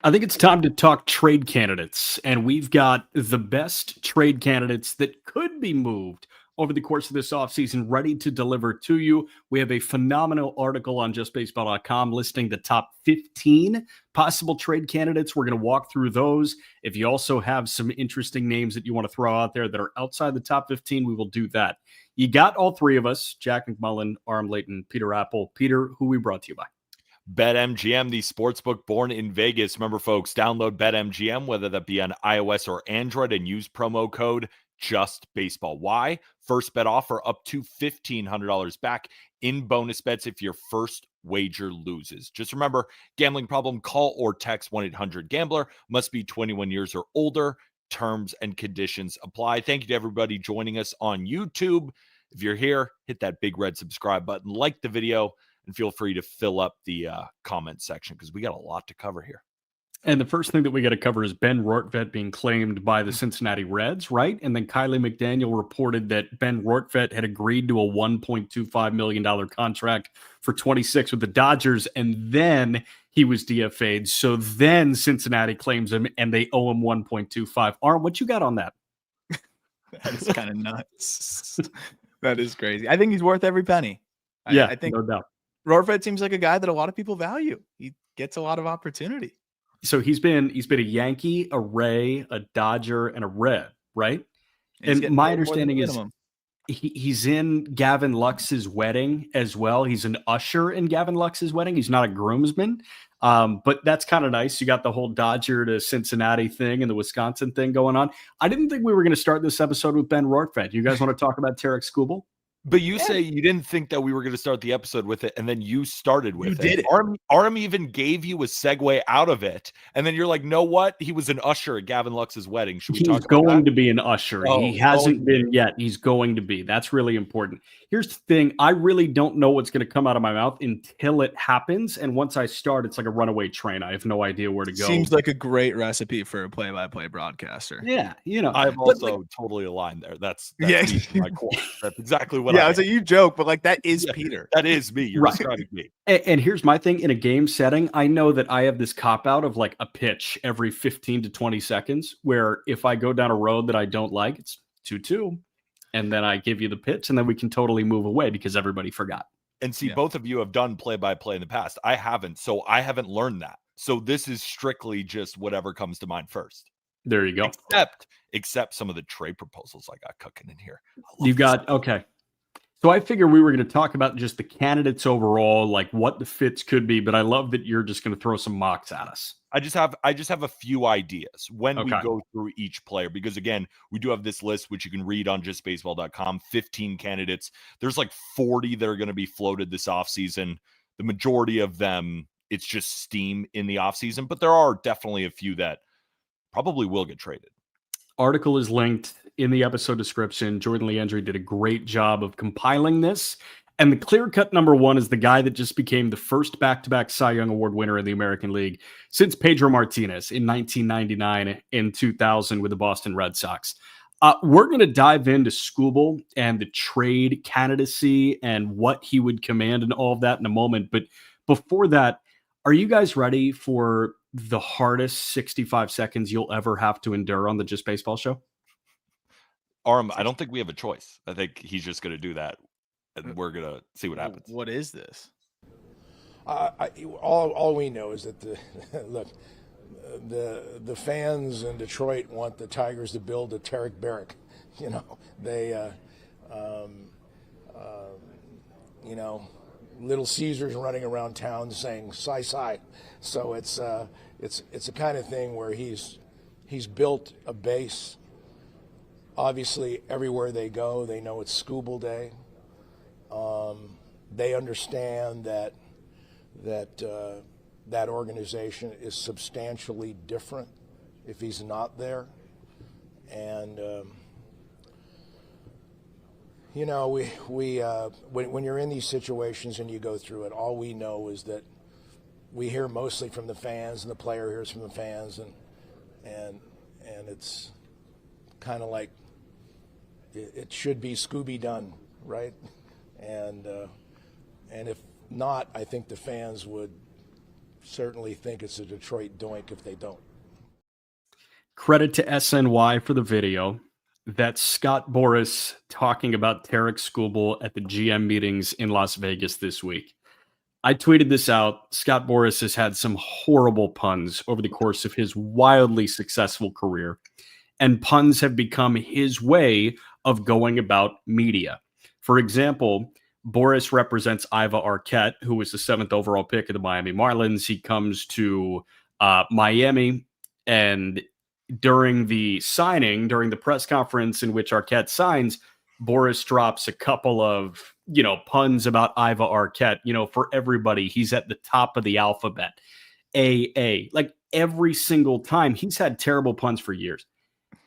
I think it's time to talk trade candidates, and we've got the best trade candidates that could be moved over the course of this offseason ready to deliver to you. We have a phenomenal article on justbaseball.com listing the top 15 possible trade candidates. We're going to walk through those. If you also have some interesting names that you want to throw out there that are outside the top 15, we will do that. You got all three of us, Jack McMullen, Aram Layton, Peter Apple. Peter, who we brought to you by? BetMGM, the sportsbook born in Vegas. Remember, folks, download BetMGM, whether that be on iOS or Android, and use promo code JustBaseball. Why? First bet offer up to $1,500 back in bonus bets if your first wager loses. Just remember, gambling problem, call or text 1-800-GAMBLER. Must be 21 years or older. Terms and conditions apply. Thank you to everybody joining us on YouTube. If you're here, hit that big red subscribe button, like the video, and feel free to fill up the comment section because we got a lot to cover here. And the first thing that we got to cover is Ben Rortvedt being claimed by the Cincinnati Reds, right? And then Kylie McDaniel reported that Ben Rortvedt had agreed to a $1.25 million contract for 26 with the Dodgers, and then he was DFA'd. So then Cincinnati claims him, and they owe him 1.25. Aram, what you got on that? That is kind of nuts. That is crazy. I think he's worth every penny. I think no doubt. Rortvedt seems like a guy that a lot of people value. He gets a lot of opportunity. So he's been a Yankee, a Ray, a Dodger, and a Red, right? And my understanding is he's in Gavin Lux's wedding as well. He's an usher in Gavin Lux's wedding. He's not a groomsman, but that's kind of nice. You got the whole Dodger to Cincinnati thing and the Wisconsin thing going on. I didn't think we were going to start this episode with Ben Rortvedt. You guys want to talk about Tarik Skubal? But you say you didn't think that we were going to start the episode with it, and then you started with it. You did it. Aram even gave you a segue out of it, and then you're like, "No, what? He was an usher at Gavin Lux's wedding. Should we talk about that?" He's going to be an usher. He hasn't been yet. He's going to be. That's really important. Here's the thing. I really don't know what's going to come out of my mouth until it happens, and once I start, it's like a runaway train. I have no idea where to go. Seems like a great recipe for a play-by-play broadcaster. Yeah, I'm also totally aligned there. That's my core. That's exactly what I was you joke, but that is Peter. That is me. You're describing me. And here's my thing. In a game setting, I know that I have this cop-out of like a pitch every 15 to 20 seconds where if I go down a road that I don't like, it's 2-2. And then I give you the pitch, and then we can totally move away because everybody forgot. And see, both of you have done play-by-play in the past. I haven't, so I haven't learned that. So this is strictly just whatever comes to mind first. There you go. Except some of the trade proposals I got cooking in here. Okay. So I figure we were going to talk about just the candidates overall, like what the fits could be, but I love that you're just going to throw some mocks at us. I just have a few ideas when we go through each player, because again, we do have this list, which you can read on justbaseball.com, 15 candidates. There's like 40 that are going to be floated this offseason. The majority of them, it's just steam in the offseason, but there are definitely a few that probably will get traded. Article is linked in the episode description. Jordan Leandri did a great job of compiling this. And the clear-cut number one is the guy that just became the first back-to-back Cy Young Award winner in the American League since Pedro Martinez in 1999 and 2000 with the Boston Red Sox. We're going to dive into Skubal and the trade candidacy and what he would command and all of that in a moment. But before that, are you guys ready for the hardest 65 seconds you'll ever have to endure on the Just Baseball show? Aram, I don't think we have a choice. I think he's just going to do that, and we're going to see what happens. What is this? All we know is that the fans in Detroit want the Tigers to build a Tarik Barrack. Little Caesars running around town saying "Cy." So it's the kind of thing where he's built a base. Obviously, everywhere they go, they know it's Skubal Day. They understand that organization is substantially different if he's not there, and when you're in these situations and you go through it, all we know is that we hear mostly from the fans, and the player hears from the fans, and it's kind of like it should be Scooby done, right? And if not, I think the fans would certainly think it's a Detroit doink if they don't. Credit to SNY for the video. That's Scott Boras talking about Tarik Skubal at the GM meetings in Las Vegas this week. I tweeted this out. Scott Boras has had some horrible puns over the course of his wildly successful career, and puns have become his way of going about media. For example, Boras represents Iva Arquette, who was the 7th overall pick of the Miami Marlins. He comes to Miami, and during the signing, during the press conference in which Arquette signs, Boras drops a couple of, puns about Iva Arquette. For everybody, he's at the top of the alphabet. AA. Like every single time. He's had terrible puns for years.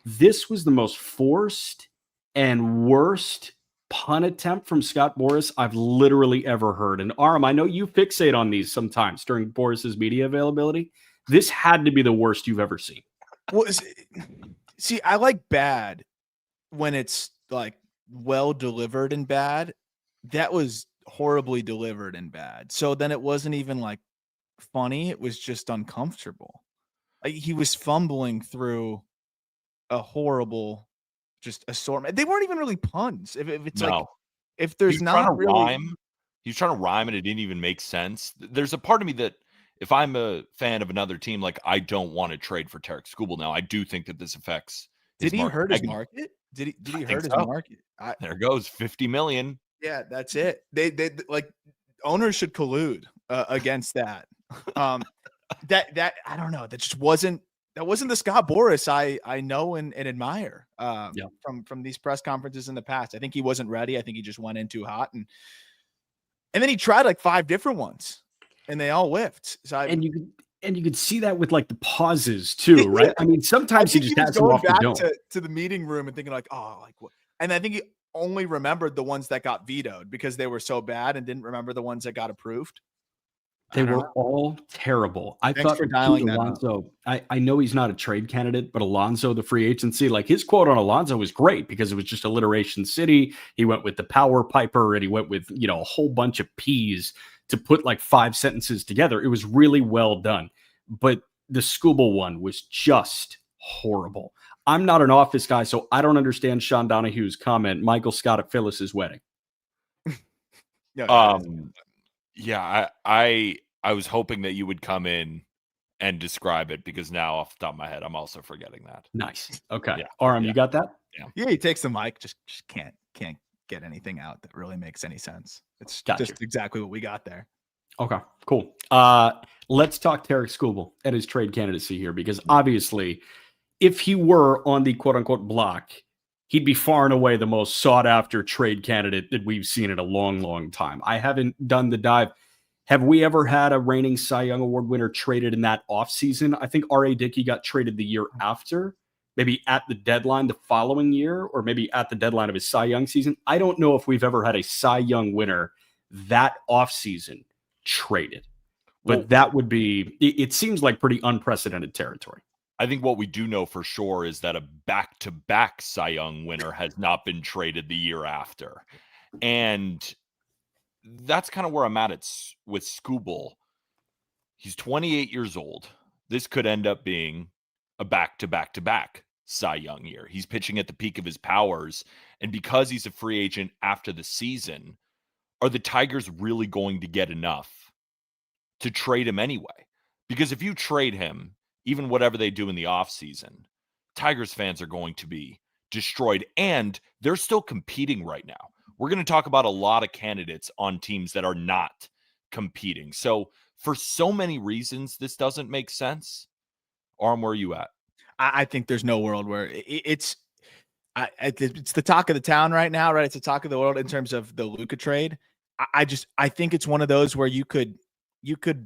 This was the most forced and worst pun attempt from Scott Boras I've literally ever heard. And Aram, I know you fixate on these sometimes during Boras's media availability. This had to be the worst you've ever seen. Well, see, I like bad when it's like well delivered and bad. That was horribly delivered and bad. So then it wasn't even like funny. It was just uncomfortable. Like he was fumbling through a horrible just assortment. They weren't even really puns. If it's No. like, if there's not really rhyme, he's trying to rhyme and it didn't even make sense. There's a part of me that if I'm a fan of another team, like I don't want to trade for Tarik Skubal now. I do think that this affects. Did he hurt his market? Did he hurt his market? There goes $50 million. Yeah, that's it. They like owners should collude against that. That I don't know. That just wasn't the Scott Boras I know and admire from these press conferences in the past. I think he wasn't ready. I think he just went in too hot and then he tried like 5 different ones and they all whiffed. So you could see that with like the pauses too, right? I mean, sometimes he just has them off the dome. To the meeting room and thinking like, oh, like what? And I think he only remembered the ones that got vetoed because they were so bad and didn't remember the ones that got approved. They were all terrible. I Thanks thought for dialing that Alonso, I know he's not a trade candidate, but Alonso, the free agency, like his quote on Alonso was great because it was just alliteration city. He went with the power piper and he went with, a whole bunch of P's to put like 5 sentences together. It was really well done. But the Skubal one was just horrible. I'm not an Office guy, so I don't understand Sean Donahue's comment. Michael Scott at Phyllis's wedding. Yeah, I was hoping that you would come in and describe it because now off the top of my head, I'm also forgetting that. Nice. Okay. Yeah. Aram, you got that? Yeah, he takes the mic, just can't get anything out that really makes any sense. It's just exactly what we got there. Okay, cool. Let's talk Tarik Skubal and his trade candidacy here, because obviously if he were on the quote unquote block, he'd be far and away the most sought after trade candidate that we've seen in a long, long time. I haven't done the dive. Have we ever had a reigning Cy Young Award winner traded in that offseason? I think R.A. Dickey got traded the year after, maybe at the deadline the following year, or maybe at the deadline of his Cy Young season. I don't know if we've ever had a Cy Young winner that offseason traded, but that would be, it seems like pretty unprecedented territory. I think what we do know for sure is that a back-to-back Cy Young winner has not been traded the year after. And that's kind of where I'm at with Skubal. He's 28 years old. This could end up being a back-to-back-to-back Cy Young year. He's pitching at the peak of his powers. And because he's a free agent after the season, are the Tigers really going to get enough to trade him anyway? Because if you trade him, even whatever they do in the offseason, Tigers fans are going to be destroyed. And they're still competing right now. We're going to talk about a lot of candidates on teams that are not competing. So for so many reasons, this doesn't make sense. Aram, where are you at? I think there's no world where it's the talk of the town right now, right? It's the talk of the world in terms of the Luka trade. I think it's one of those where you could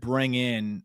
bring in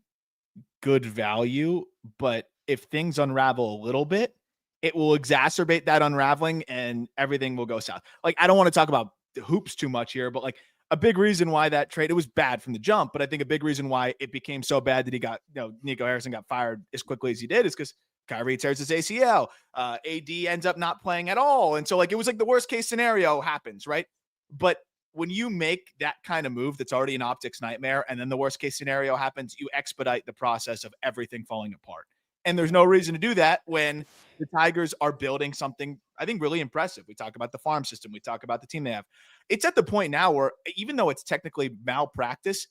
good value, but if things unravel a little bit, it will exacerbate that unraveling and everything will go south. Like, I don't want to talk about the hoops too much here, but like a big reason why that trade, it was bad from the jump, but I think a big reason why it became so bad that he got, Nico Harrison got fired as quickly as he did is because Kyrie tears his ACL. AD ends up not playing at all. And so like, it was like the worst case scenario happens, right? But when you make that kind of move that's already an optics nightmare, and then the worst case scenario happens, you expedite the process of everything falling apart. And there's no reason to do that when the Tigers are building something, I think, really impressive. We talk about the farm system. We talk about the team they have. It's at the point now where, even though it's technically malpractice,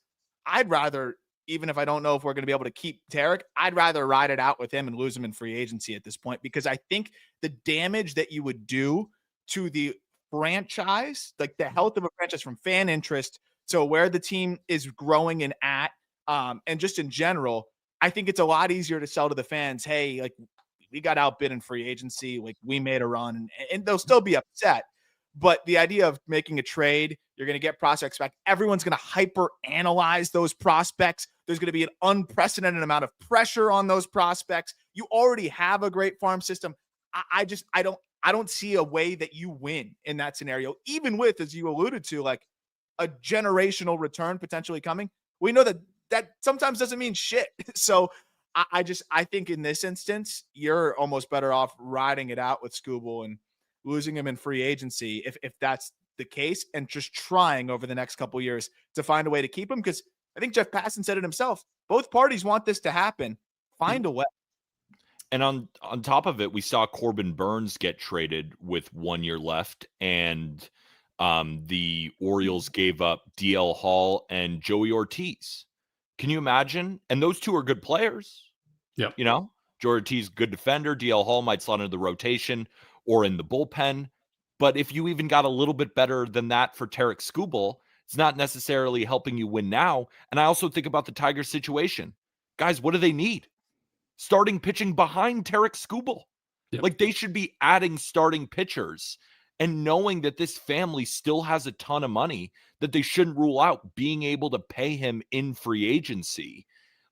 I'd rather, even if I don't know if we're going to be able to keep Tarik, I'd rather ride it out with him and lose him in free agency at this point, because I think the damage that you would do to the franchise, like the health of a franchise from fan interest, so where the team is growing and at, and just in general, I think it's a lot easier to sell to the fans, hey, like, we got outbid in free agency, like we made a run, and they'll still be upset. But the idea of making a trade, you're going to get prospects back. Everyone's going to hyper analyze those prospects. There's going to be an unprecedented amount of pressure on those prospects. You already have a great farm system. I don't see a way that you win in that scenario, even with, as you alluded to, like a generational return potentially coming. We know that sometimes doesn't mean shit. So I think in this instance, you're almost better off riding it out with Skubal and losing him in free agency if that's the case, and just trying over the next couple of years to find a way to keep him. Because I think Jeff Passan said it himself. Both parties want this to happen. Find a way. And on top of it, we saw Corbin Burns get traded with 1 year left, and the Orioles gave up DL Hall and Joey Ortiz. Can you imagine? And those two are good players. Yeah. You know, Joey Ortiz, good defender. DL Hall might slot into the rotation or in the bullpen. But if you even got a little bit better than that for Tarik Skubal, it's not necessarily helping you win now. And I also think about the Tigers situation. Guys, what do they need? Starting pitching behind Tarik Skubal. Yep. Like, they should be adding starting pitchers, and knowing that this family still has a ton of money that they shouldn't rule out being able to pay him in free agency.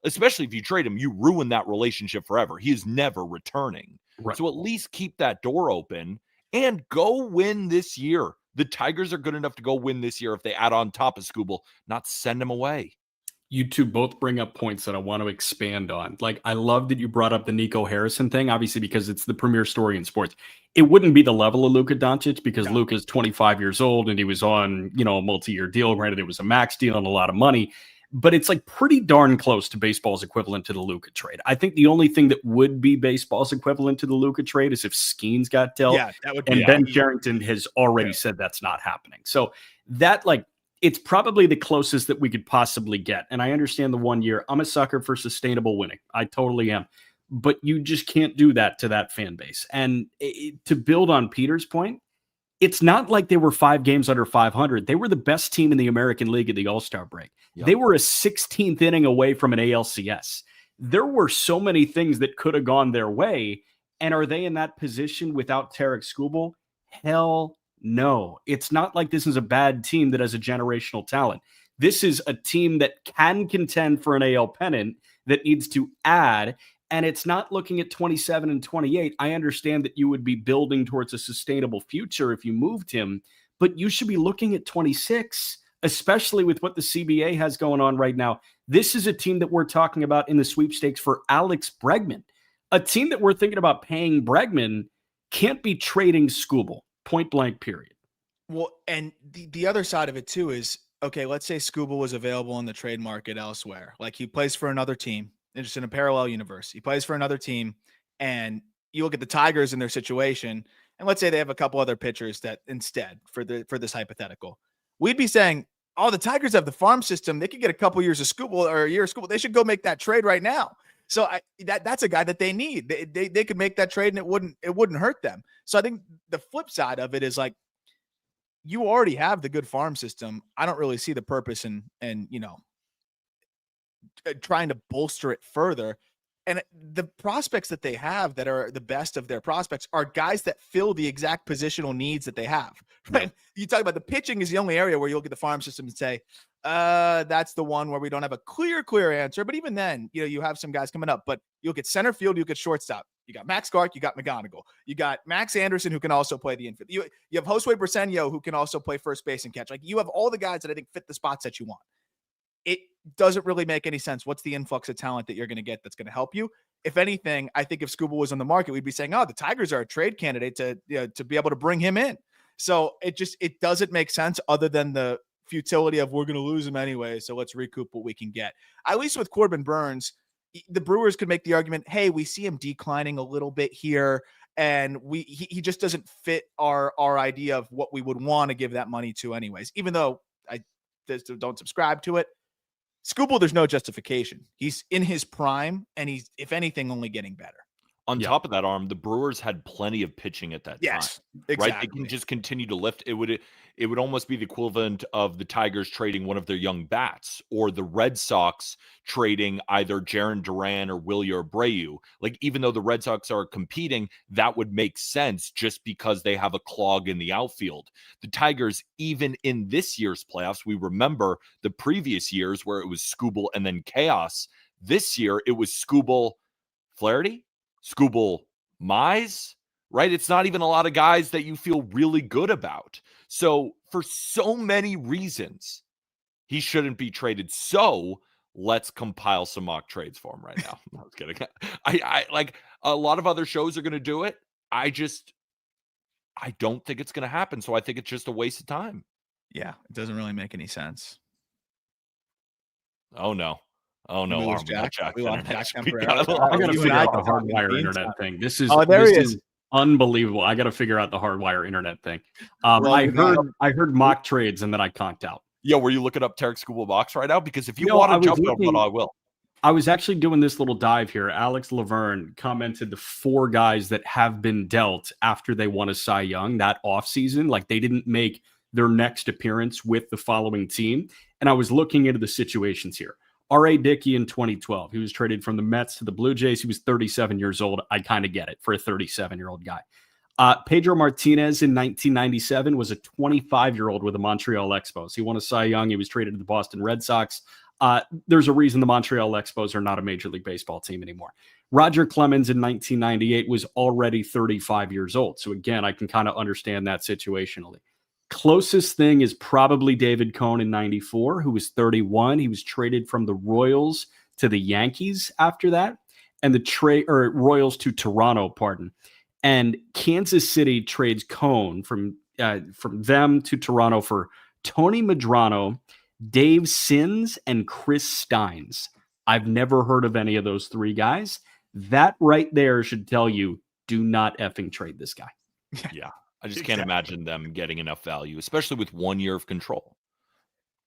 Especially if you trade him, you ruin that relationship forever. He is never returning. Right. So at least keep that door open and go win this year. The Tigers are good enough to go win this year if they add on top of Skubal, not send him away. You two both bring up points that I want to expand on. Like, I love that you brought up the Nico Harrison thing, obviously, because it's the premier story in sports. It wouldn't be the level of Luka Doncic, because Luka's 25 years old and he was on, a multi-year deal. Granted, it was a max deal and a lot of money, but it's like pretty darn close to baseball's equivalent to the Luka trade. I think the only thing that would be baseball's equivalent to the Luka trade is if Skeens got dealt. Yeah, that would be. And Ben Sherrington has already said that's not happening. So that, like, it's probably the closest that we could possibly get. And I understand the 1 year. I'm a sucker for sustainable winning. I totally am. But you just can't do that to that fan base. And to build on Peter's point, it's not like they were 5 games under 500. They were the best team in the American League at the All-Star break. Yep. They were a 16th inning away from an ALCS. There were so many things that could have gone their way. And are they in that position without Tarik Skubal? Hell no. It's not like this is a bad team that has a generational talent. This is a team that can contend for an AL pennant, that needs to add. And it's not looking at 27 and 28. I understand that you would be building towards a sustainable future if you moved him, but you should be looking at 26, especially with what the CBA has going on right now. This is a team that we're talking about in the sweepstakes for Alex Bregman. A team that we're thinking about paying Bregman can't be trading Skubal, point blank, period. Well, and the other side of it too is, okay, let's say Skubal was available in the trade market elsewhere. Like, he plays for another team. Just in a parallel universe, he plays for another team, and you look at the Tigers in their situation, and let's say they have a couple other pitchers that instead, for this hypothetical, we'd be saying, oh, the Tigers have the farm system. They could get a couple years of Skubal or a year of Skubal. They should go make that trade right now. So that's a guy that they need. They could make that trade, and it wouldn't hurt them. So I think the flip side of it is, like, you already have the good farm system. I don't really see the purpose in trying to bolster it further. And the prospects that they have that are the best of their prospects are guys that fill the exact positional needs that they have. Right? You talk about the pitching is the only area where you'll get the farm system and say, that's the one where we don't have a clear answer. But even then, you have some guys coming up, but you'll get center field, you'll get shortstop. You got Max Gark, you got McGonigal, you got Max Anderson, who can also play the infield. You have Josue Briseño, who can also play first base and catch. Like, you have all the guys that I think fit the spots that you want. It doesn't really make any sense. What's the influx of talent that you're going to get that's going to help you? If anything, I think if Skubal was on the market, we'd be saying, oh, the Tigers are a trade candidate to be able to bring him in. So it doesn't make sense other than the futility of we're going to lose him anyway, so let's recoup what we can get. At least with Corbin Burns, the Brewers could make the argument, hey, we see him declining a little bit here, and he just doesn't fit our idea of what we would want to give that money to anyways, even though I don't subscribe to it. Skubal, there's no justification. He's in his prime, and he's, if anything, only getting better. On top of that, Aram, the Brewers had plenty of pitching at that time. Exactly. Right? They can just continue to lift. It would almost be the equivalent of the Tigers trading one of their young bats, or the Red Sox trading either Jarren Duran or Wilyer Abreu. Like, even though the Red Sox are competing, that would make sense just because they have a clog in the outfield. The Tigers, even in this year's playoffs, we remember the previous years where it was Skubal and then chaos. This year, it was Skubal, Flaherty, Skubal, Mize, right? It's not even a lot of guys that you feel really good about. So for so many reasons, he shouldn't be traded. So let's compile some mock trades for him right now. I was kidding. I like, a lot of other shows are going to do it. I don't think it's going to happen. So I think it's just a waste of time. Yeah, it doesn't really make any sense. Oh no. Oh no, We Aram, lost Jack. We lost Jack I got to figure out the hardwire internet thing. This is unbelievable. I got to figure out the hardwire internet thing. I heard mock trades and then I conked out. Yeah, were you looking up Tarik Skubal box right now? Because if you want to jump on, I will. I was actually doing this little dive here. Alex Laverne commented the 4 guys that have been dealt after they won a Cy Young that offseason. Like, they didn't make their next appearance with the following team. And I was looking into the situations here. R.A. Dickey in 2012. He was traded from the Mets to the Blue Jays. He was 37 years old. I kind of get it for a 37-year-old guy. Pedro Martinez in 1997 was a 25-year-old with the Montreal Expos. He won a Cy Young. He was traded to the Boston Red Sox. There's a reason the Montreal Expos are not a Major League Baseball team anymore. Roger Clemens in 1998 was already 35 years old. So again, I can kind of understand that situationally. Closest thing is probably David Cone in 94, who was 31. He was traded from the Royals to the Yankees after that, and the Royals to Toronto, pardon. And Kansas City trades Cone from them to Toronto for Tony Medrano, Dave Sins, and Chris Steins. I've never heard of any of those 3 guys. That right there should tell you, do not effing trade this guy. Yeah. I just can't imagine them getting enough value, especially with 1 year of control.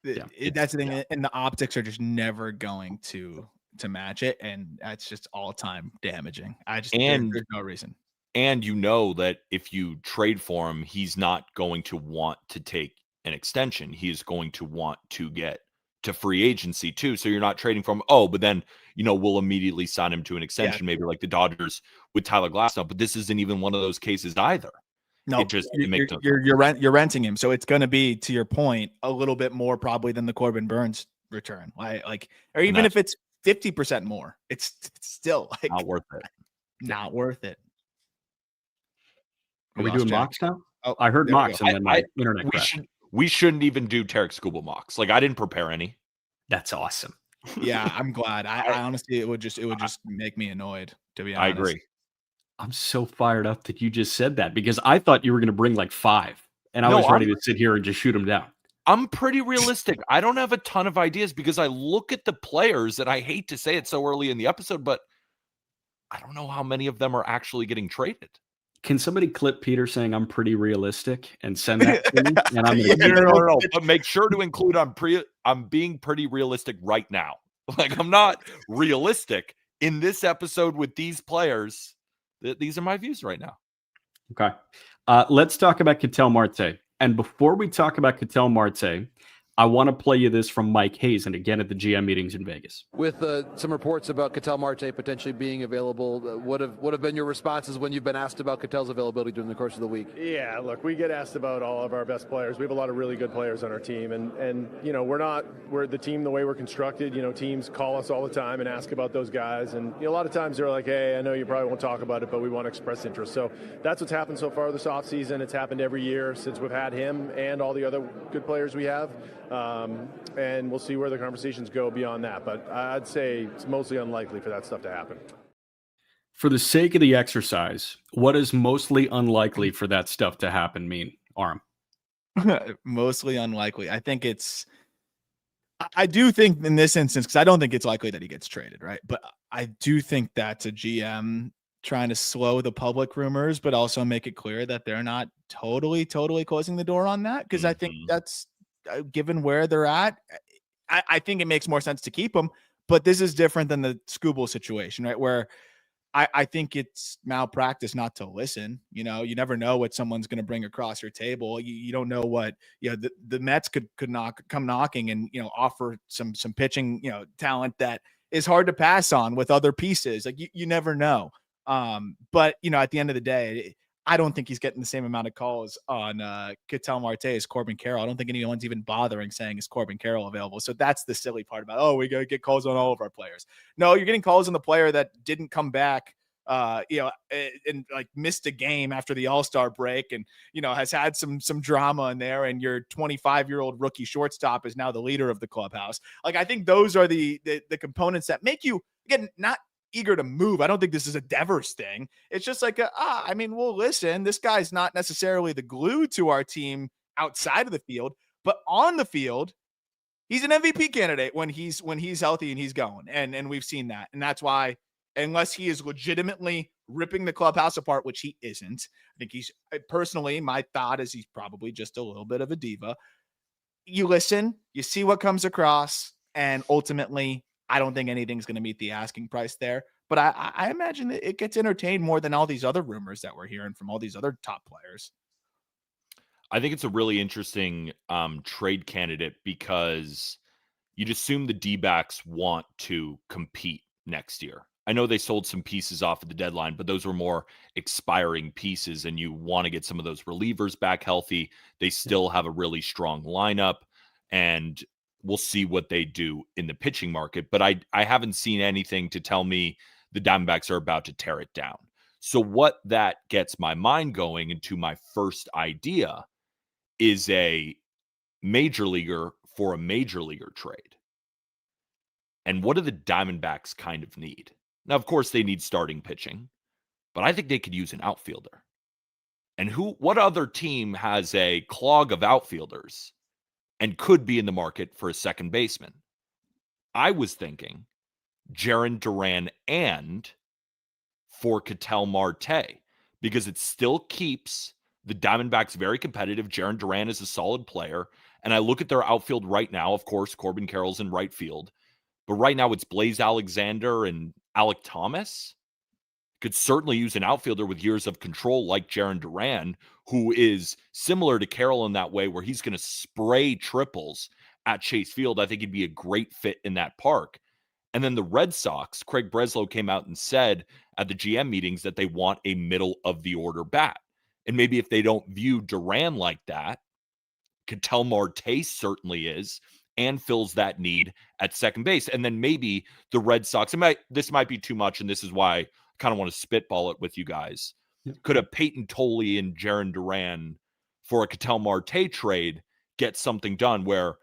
That's the thing, and the optics are just never going to match it, and that's just all time damaging. There's no reason. And you know that if you trade for him, he's not going to want to take an extension. He's going to want to get to free agency too. So you're not trading from, but then, we'll immediately sign him to an extension, maybe like the Dodgers with Tyler Glasnow. But this isn't even one of those cases either. No, you're renting him, so it's going to be, to your point, a little bit more probably than the Corbin Burns return, or even if it's 50% more, it's still not worth it. Not worth it. Are we doing mocks now? Oh, I heard mocks and then my internet crashed. We shouldn't even do Tarik Skubal mocks. Like, I didn't prepare any. That's awesome. Yeah, I'm glad. I honestly, it would just make me annoyed, to be honest. I agree. I'm so fired up that you just said that, because I thought you were going to bring like 5, and I was ready to sit here and just shoot them down. I'm pretty realistic. I don't have a ton of ideas because I look at the players, and I hate to say it so early in the episode, but I don't know how many of them are actually getting traded. Can somebody clip Peter saying I'm pretty realistic and send that to me? And I'm no. But make sure to include I'm being pretty realistic right now. Like, I'm not realistic in this episode with these players. These are my views right now. Okay. Let's talk about Ketel Marte. And before we talk about Ketel Marte, I want to play you this from Mike Hazen, again at the GM meetings in Vegas. With some reports about Ketel Marte potentially being available, what have been your responses when you've been asked about Ketel's availability during the course of the week? Yeah, look, we get asked about all of our best players. We have a lot of really good players on our team, and we're the team the way we're constructed. Teams call us all the time and ask about those guys, and a lot of times they're like, hey, I know you probably won't talk about it, but we want to express interest. So that's what's happened so far this offseason. It's happened every year since we've had him and all the other good players we have. And we'll see where the conversations go beyond that. But I'd say it's mostly unlikely for that stuff to happen. For the sake of the exercise, what does mostly unlikely for that stuff to happen mean, Aram? Mostly unlikely. I think I do think in this instance, because I don't think it's likely that he gets traded, right? But I do think that's a GM trying to slow the public rumors, but also make it clear that they're not totally closing the door on that. Because I think that's given where they're at, I think it makes more sense to keep him. But this is different than the Skubal situation, right? Where I think it's malpractice not to listen. You know, you never know what someone's going to bring across your table. You don't know what, the Mets could come knocking and, offer some pitching, talent that is hard to pass on with other pieces. Like you never know. But at the end of the day, I don't think he's getting the same amount of calls on Ketel Marte as Corbin Carroll. I don't think anyone's even bothering saying, is Corbin Carroll available? So that's the silly part about, we got to get calls on all of our players. No, you're getting calls on the player that didn't come back, and like missed a game after the All-Star break and, has had some drama in there. And your 25-year-old rookie shortstop is now the leader of the clubhouse. Like, I think those are the components that make you, again, not eager to move. I don't think this is a Devers thing. It's just like, we'll listen. This guy's not necessarily the glue to our team outside of the field, but on the field, he's an MVP candidate when he's healthy and he's going. And we've seen that. And that's why, unless he is legitimately ripping the clubhouse apart, which he isn't, I think he's, personally, my thought is he's probably just a little bit of a diva. You listen, you see what comes across, and ultimately, I don't think anything's going to meet the asking price there, but I imagine that it gets entertained more than all these other rumors that we're hearing from all these other top players. I think it's a really interesting trade candidate because you'd assume the D-backs want to compete next year. I know they sold some pieces off at the deadline, but those were more expiring pieces, and you want to get some of those relievers back healthy. They still have a really strong lineup, and we'll see what they do in the pitching market. But I haven't seen anything to tell me the Diamondbacks are about to tear it down. So what that gets my mind going into my first idea is a major leaguer for a major leaguer trade. And what do the Diamondbacks kind of need? Now, of course, they need starting pitching, but I think they could use an outfielder. And what other team has a clog of outfielders and could be in the market for a second baseman? I was thinking Jarren Duran and for Ketel Marte, because it still keeps the Diamondbacks very competitive. Jarren Duran is a solid player. And I look at their outfield right now. Of course, Corbin Carroll's in right field. But right now it's Blaze Alexander and Alec Thomas. Could certainly use an outfielder with years of control like Jarren Duran, who is similar to Carroll in that way, where he's going to spray triples at Chase Field. I think he'd be a great fit in that park. And then the Red Sox, Craig Breslow came out and said at the GM meetings that they want a middle of the order bat. And maybe if they don't view Duran like that, Ketel Marte certainly is, and fills that need at second base. And then maybe the Red Sox, this might be too much, and this is why I kind of want to spitball it with you guys. Could a Peyton Tolley and Jarren Duran for a Ketel Marte trade get something done where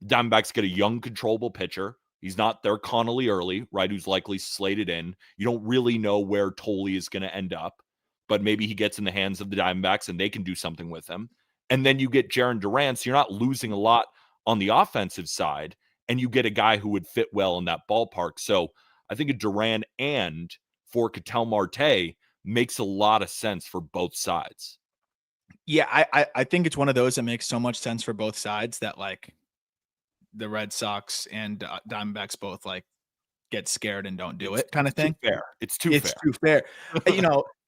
Diamondbacks get a young, controllable pitcher? He's not their Connolly early, right, who's likely slated in. You don't really know where Tolley is going to end up, but maybe he gets in the hands of the Diamondbacks and they can do something with him. And then you get Jarren Duran, so you're not losing a lot on the offensive side, and you get a guy who would fit well in that ballpark. So I think a Duran and for Ketel Marte makes a lot of sense for both sides. Yeah, I think it's one of those that makes so much sense for both sides that, like, the Red Sox and Diamondbacks both, like, get scared and don't do it kind of thing. Fair. It's too fair.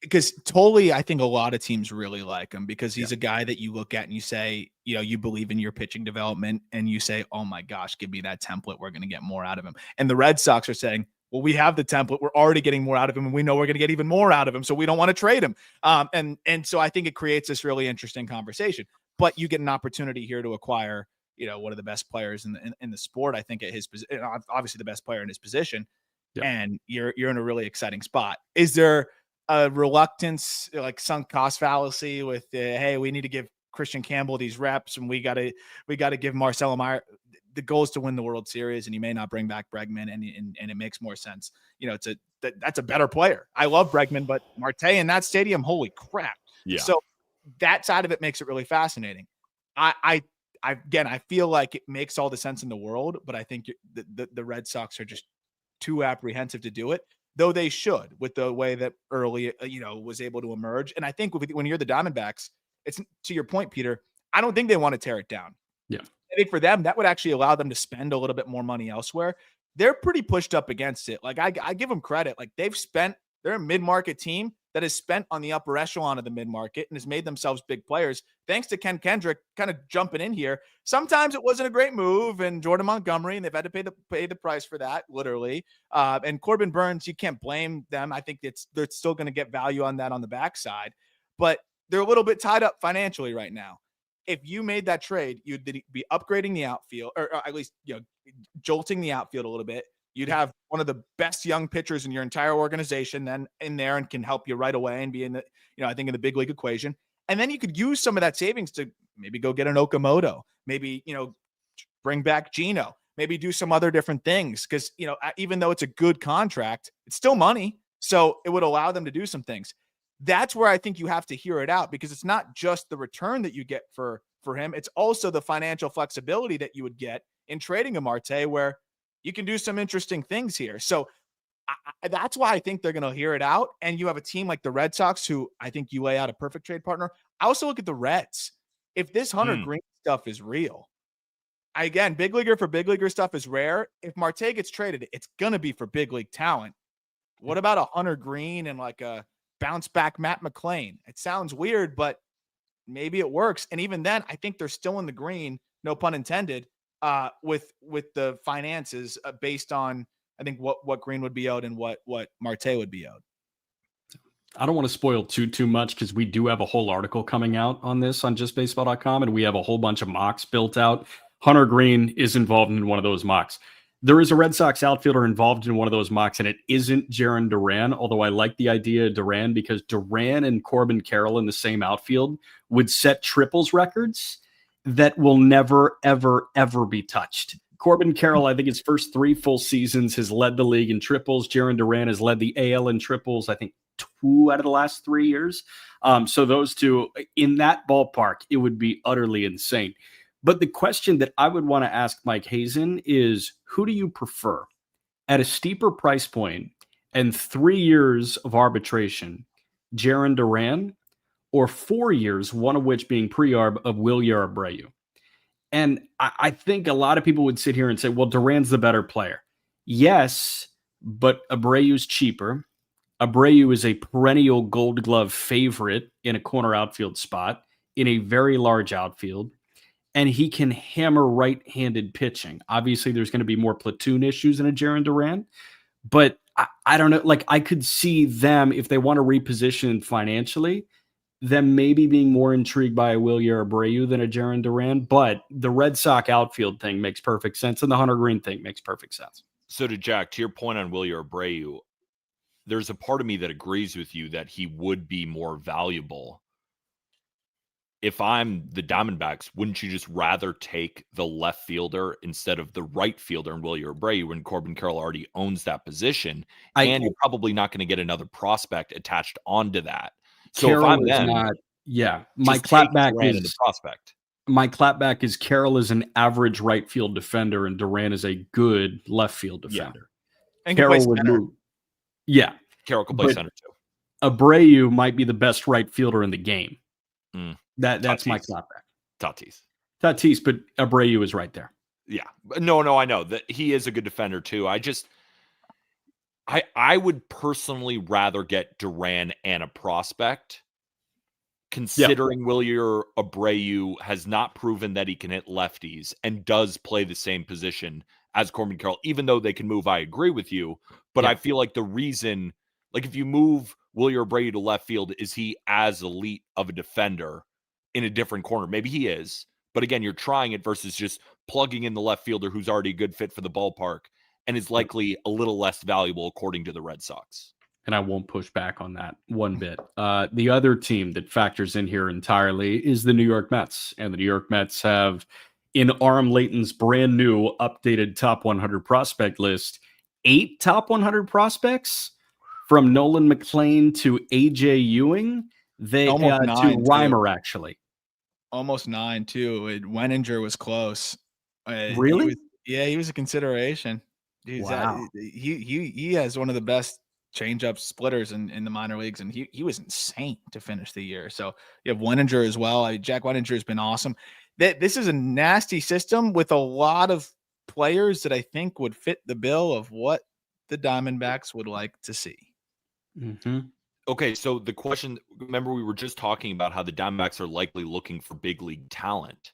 Because Tolley, I think a lot of teams really like him because he's a guy that you look at and you say, you believe in your pitching development and you say, oh my gosh, give me that template. We're going to get more out of him. And the Red Sox are saying, well, we have the template. We're already getting more out of him and we know we're going to get even more out of him. So we don't want to trade him. And so I think it creates this really interesting conversation, but you get an opportunity here to acquire, one of the best players in the sport, I think, at his position, obviously the best player in his position. Yep. And you're in a really exciting spot. Is there a reluctance, like sunk cost fallacy with, hey, we need to give Christian Campbell these reps and we got to give Marcelo Meyer? The goal is to win the World Series, and you may not bring back Bregman, and it makes more sense. That's a better player. I love Bregman, but Marte in that stadium, holy crap! Yeah. So that side of it makes it really fascinating. I feel like it makes all the sense in the world, but I think the Red Sox are just too apprehensive to do it, though they should, with the way that early, was able to emerge. And I think when you're the Diamondbacks, it's to your point, Peter, I don't think they want to tear it down. Yeah. I think for them, that would actually allow them to spend a little bit more money elsewhere. They're pretty pushed up against it. Like I give them credit. Like they're a mid-market team that has spent on the upper echelon of the mid-market and has made themselves big players. Thanks to Ken Kendrick kind of jumping in here. Sometimes it wasn't a great move, and Jordan Montgomery, and they've had to pay the price for that, literally. And Corbin Burns, you can't blame them. I think they're still going to get value on that on the backside, but they're a little bit tied up financially right now. If you made that trade, you'd be upgrading the outfield, or at least jolting the outfield a little bit. You'd have one of the best young pitchers in your entire organization then in there and can help you right away and be in the, I think in the big league equation. And then you could use some of that savings to maybe go get an Okamoto, maybe, bring back Gino, maybe do some other different things. Cause even though it's a good contract, it's still money. So it would allow them to do some things. That's where I think you have to hear it out, because it's not just the return that you get for him. It's also the financial flexibility that you would get in trading a Marte, where you can do some interesting things here. So that's why I think they're going to hear it out. And you have a team like the Red Sox, who I think you lay out a perfect trade partner. I also look at the Reds. If this Hunter Greene stuff is real, again, big leaguer for big leaguer stuff is rare. If Marte gets traded, it's going to be for big league talent. What about a Hunter Greene and like a bounce back Matt McClain? It sounds weird, but maybe it works. And even then, I think they're still in the green, no pun intended, with the finances based on, I think, what Greene would be owed and what Marte would be owed. I don't want to spoil too much, because we do have a whole article coming out on this on justbaseball.com, and we have a whole bunch of mocks built out. Hunter Greene is involved in one of those mocks. There is a Red Sox outfielder involved in one of those mocks, and it isn't Jarren Duran, although I like the idea of Duran, because Duran and Corbin Carroll in the same outfield would set triples records that will never, ever, ever be touched. Corbin Carroll, I think his first 3 full seasons, has led the league in triples. Jarren Duran has led the AL in triples, I think 2 out of the last 3 years. So those two, in that ballpark, it would be utterly insane. But the question that I would want to ask Mike Hazen is, who do you prefer? At a steeper price point and 3 years of arbitration, Jarren Duran, or 4 years, one of which being pre-arb, of Wilyer Abreu? And I think a lot of people would sit here and say, well, Duran's the better player. Yes, but Abreu's cheaper. Abreu is a perennial Gold Glove favorite in a corner outfield spot in a very large outfield, and he can hammer right-handed pitching. Obviously, there's going to be more platoon issues in a Jarren Duran, but I don't know. Like, I could see them, if they want to reposition financially, them maybe being more intrigued by a Wilyer Abreu than a Jarren Duran. But the Red Sox outfield thing makes perfect sense, and the Hunter Greene thing makes perfect sense. So to Jack, to your point on Wilyer Abreu, there's a part of me that agrees with you that he would be more valuable. If I'm the Diamondbacks, wouldn't you just rather take the left fielder instead of the right fielder in Wilyer Abreu when Corbin Carroll already owns that position? And you're probably not going to get another prospect attached onto that. So Carroll, if I'm them, my clapback is the prospect. My clapback is Carroll is an average right field defender and Duran is a good left field defender. Yeah. And Carroll would move. Yeah. Carroll can play center too. Abreu might be the best right fielder in the game. That's Tatis. my clapback. Tatis, but Abreu is right there. Yeah. No, I know that he is a good defender too. I would personally rather get Duran and a prospect, considering Wilyer Abreu has not proven that he can hit lefties and does play the same position as Corbin Carroll, even though they can move. I agree with you, but I feel like the reason, like if you move Wilyer Abreu to left field, is he as elite of a defender in a different corner? Maybe he is, but again, you're trying it versus just plugging in the left fielder who's already a good fit for the ballpark and is likely a little less valuable according to the Red Sox. And I won't push back on that one bit. The other team that factors in here entirely is the New York Mets. And the New York Mets have, in Aram Layton's brand new updated top 100 prospect list, 8 top 100 prospects, from Nolan McLean to AJ Ewing. They to Reimer, actually. Almost 9 too. Wenninger was close. Really? He was a consideration. Wow. He has one of the best changeup splitters in the minor leagues, and he was insane to finish the year. So you have Wenninger as well. Jack Wenninger has been awesome. This is a nasty system with a lot of players that I think would fit the bill of what the Diamondbacks would like to see. Mm-hmm. Okay, so the question, remember we were just talking about how the Diamondbacks are likely looking for big league talent.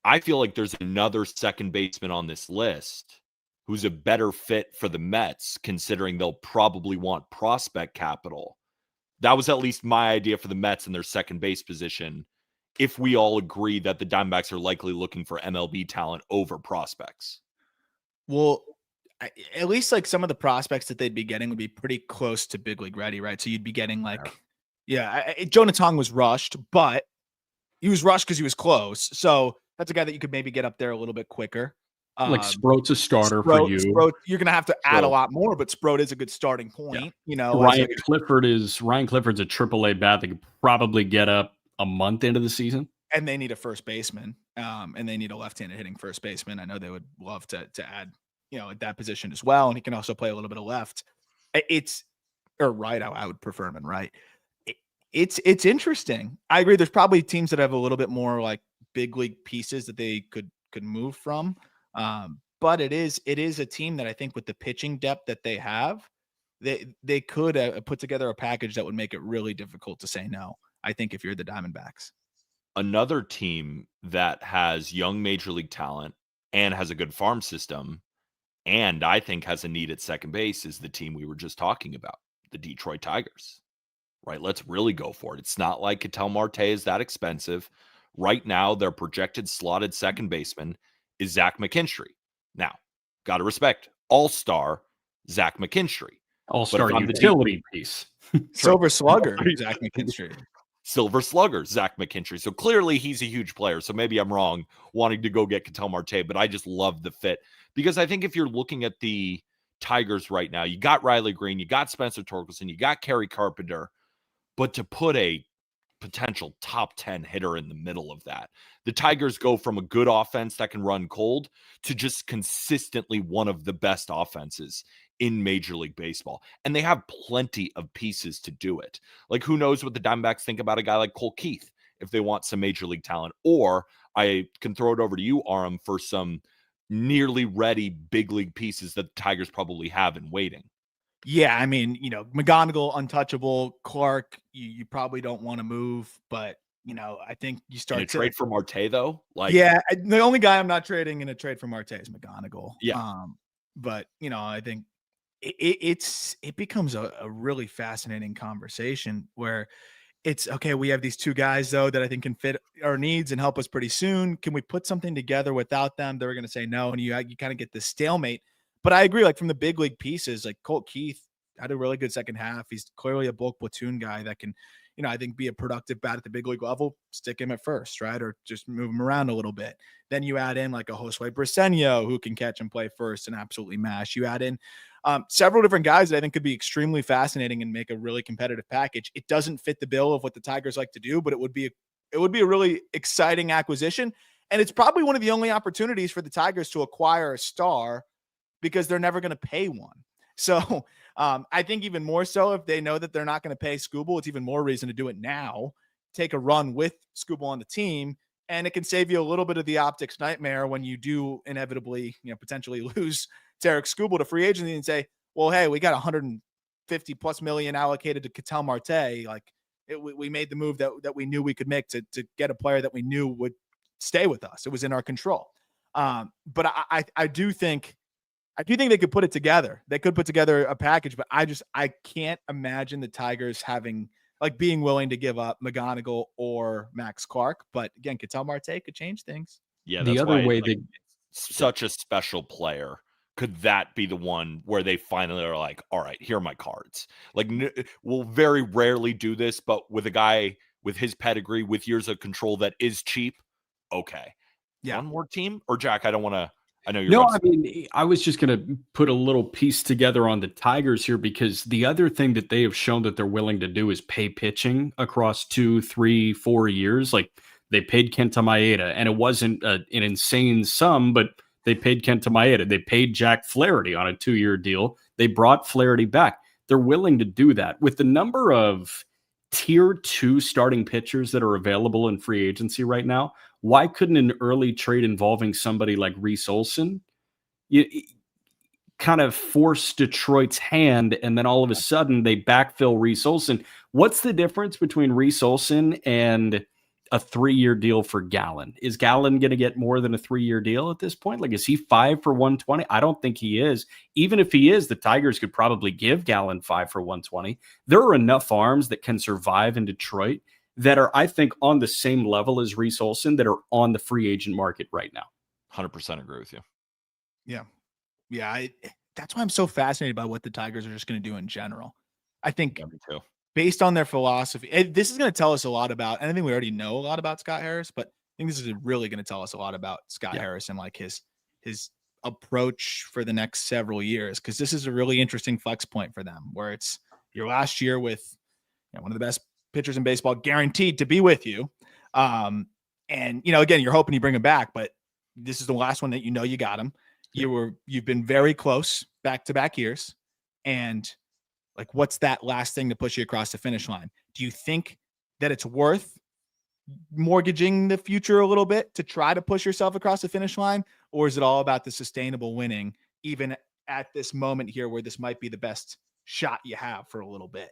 I feel like there's another second baseman on this list who's a better fit for the Mets, considering they'll probably want prospect capital. That was at least my idea for the Mets in their second base position, if we all agree that the Diamondbacks are likely looking for MLB talent over prospects. Well, at least like some of the prospects that they'd be getting would be pretty close to big league ready, right? So you'd be getting like, Jonah Tong was rushed, but he was rushed because he was close. So that's a guy that you could maybe get up there a little bit quicker. Like Sproat's a starter for you. Sproat, you're going to have to add a lot more, but Sproat is a good starting point. Yeah. Ryan Clifford's a AAA bat that could probably get up a month into the season. And they need a first baseman, and they need a left-handed hitting first baseman. I know they would love to add, at that position as well. And he can also play a little bit of left. Or right. I would prefer him in right. It's interesting. I agree. There's probably teams that have a little bit more like big league pieces that they could move from. But it is a team that I think with the pitching depth that they have, they could put together a package that would make it really difficult to say no. I think if you're the Diamondbacks. Another team that has young major league talent and has a good farm system, and I think has a need at second base, is the team we were just talking about, the Detroit Tigers. Right? Let's really go for it. It's not like Ketel Marte is that expensive. Right now, their projected slotted second baseman is Zach McKinstry. Now, got to respect all-star Zach McKinstry. All-star utility piece. Silver slugger, Zach McKinstry. Silver slugger, Zach McKinstry. So clearly he's a huge player. So maybe I'm wrong wanting to go get Ketel Marte, but I just love the fit. Because I think if you're looking at the Tigers right now, you got Riley Greene, you got Spencer Torkelson, you got Kerry Carpenter, but to put a potential top 10 hitter in the middle of that, the Tigers go from a good offense that can run cold to just consistently one of the best offenses in Major League Baseball. And they have plenty of pieces to do it. Like, who knows what the Diamondbacks think about a guy like Cole Keith if they want some Major League talent. Or I can throw it over to you, Aram, for some nearly ready big league pieces that the Tigers probably have in waiting. Yeah, I mean, McGonigal, untouchable. Clark, you probably don't want to move, but I think you start to trade for Marte though. The only guy I'm not trading in a trade for Marte is McGonigal. Yeah, but I think it becomes a really fascinating conversation where it's okay. We have these two guys though that I think can fit our needs and help us pretty soon. Can we put something together without them? They're going to say no, and you kind of get this stalemate. But I agree, like from the big league pieces, like Colt Keith had a really good second half. He's clearly a bulk platoon guy that can, I think be a productive bat at the big league level. Stick him at first, right? Or just move him around a little bit. Then you add in like a Josue Briseño who can catch and play first and absolutely mash. You add in several different guys that I think could be extremely fascinating and make a really competitive package. It doesn't fit the bill of what the Tigers like to do, but it would be a really exciting acquisition. And it's probably one of the only opportunities for the Tigers to acquire a star, because they're never going to pay one. So I think even more so if they know that they're not going to pay Skubal, it's even more reason to do it now. Take a run with Skubal on the team, and it can save you a little bit of the optics nightmare when you do inevitably, potentially lose Tarik Skubal to free agency and say, well, hey, we got 150 plus million allocated to Ketel Marte. Like we made the move that we knew we could make to get a player that we knew would stay with us. It was in our control. But I do think they could put it together. They could put together a package, but I can't imagine the Tigers being willing to give up McGonigal or Max Clark. But again, Ketel Marte could change things. Yeah, the other way they such a special player. Could that be the one where they finally are like, all right, here are my cards? Like, we'll very rarely do this, but with a guy with his pedigree, with years of control that is cheap. Okay. Yeah. One more team? Or Jack, I don't want to. I know you're. No, I mean, I was just going to put a little piece together on the Tigers here, because the other thing that they have shown that they're willing to do is pay pitching across 2, 3, 4 years. Like They paid Kenta Maeda, and it wasn't an insane sum, but they paid Kenta Maeda. They paid Jack Flaherty on a 2-year deal. They brought Flaherty back. They're willing to do that. With the number of tier 2 starting pitchers that are available in free agency right now, why couldn't an early trade involving somebody like Reese Olson kind of force Detroit's hand, and then all of a sudden they backfill Reese Olson? What's the difference between Reese Olson and a 3-year deal for Gallen? Is Gallen going to get more than a 3-year deal at this point? Like, is he 5 for 120? I don't think he is. Even if he is, the Tigers could probably give Gallen 5 for 120. There are enough arms that can survive in Detroit that are, I think, on the same level as Reese Olson that are on the free agent market right now. 100% agree with you. Yeah. Yeah. That's why I'm so fascinated by what the Tigers are just going to do in general. I think Yeah, me too. based on their philosophy, this is going to tell us a lot about, and I think we already know a lot about Scott Harris, but I think this is really going to tell us a lot about Scott Harris and like his approach for the next several years. Cause this is a really interesting flex point for them, where it's your last year with one of the best pitchers in baseball guaranteed to be with you. And again, you're hoping you bring him back, but this is the last one that you got him. You've been very close back-to-back years. And like, what's that last thing to push you across the finish line? Do you think that it's worth mortgaging the future a little bit to try to push yourself across the finish line? Or is it all about the sustainable winning, even at this moment here where this might be the best shot you have for a little bit?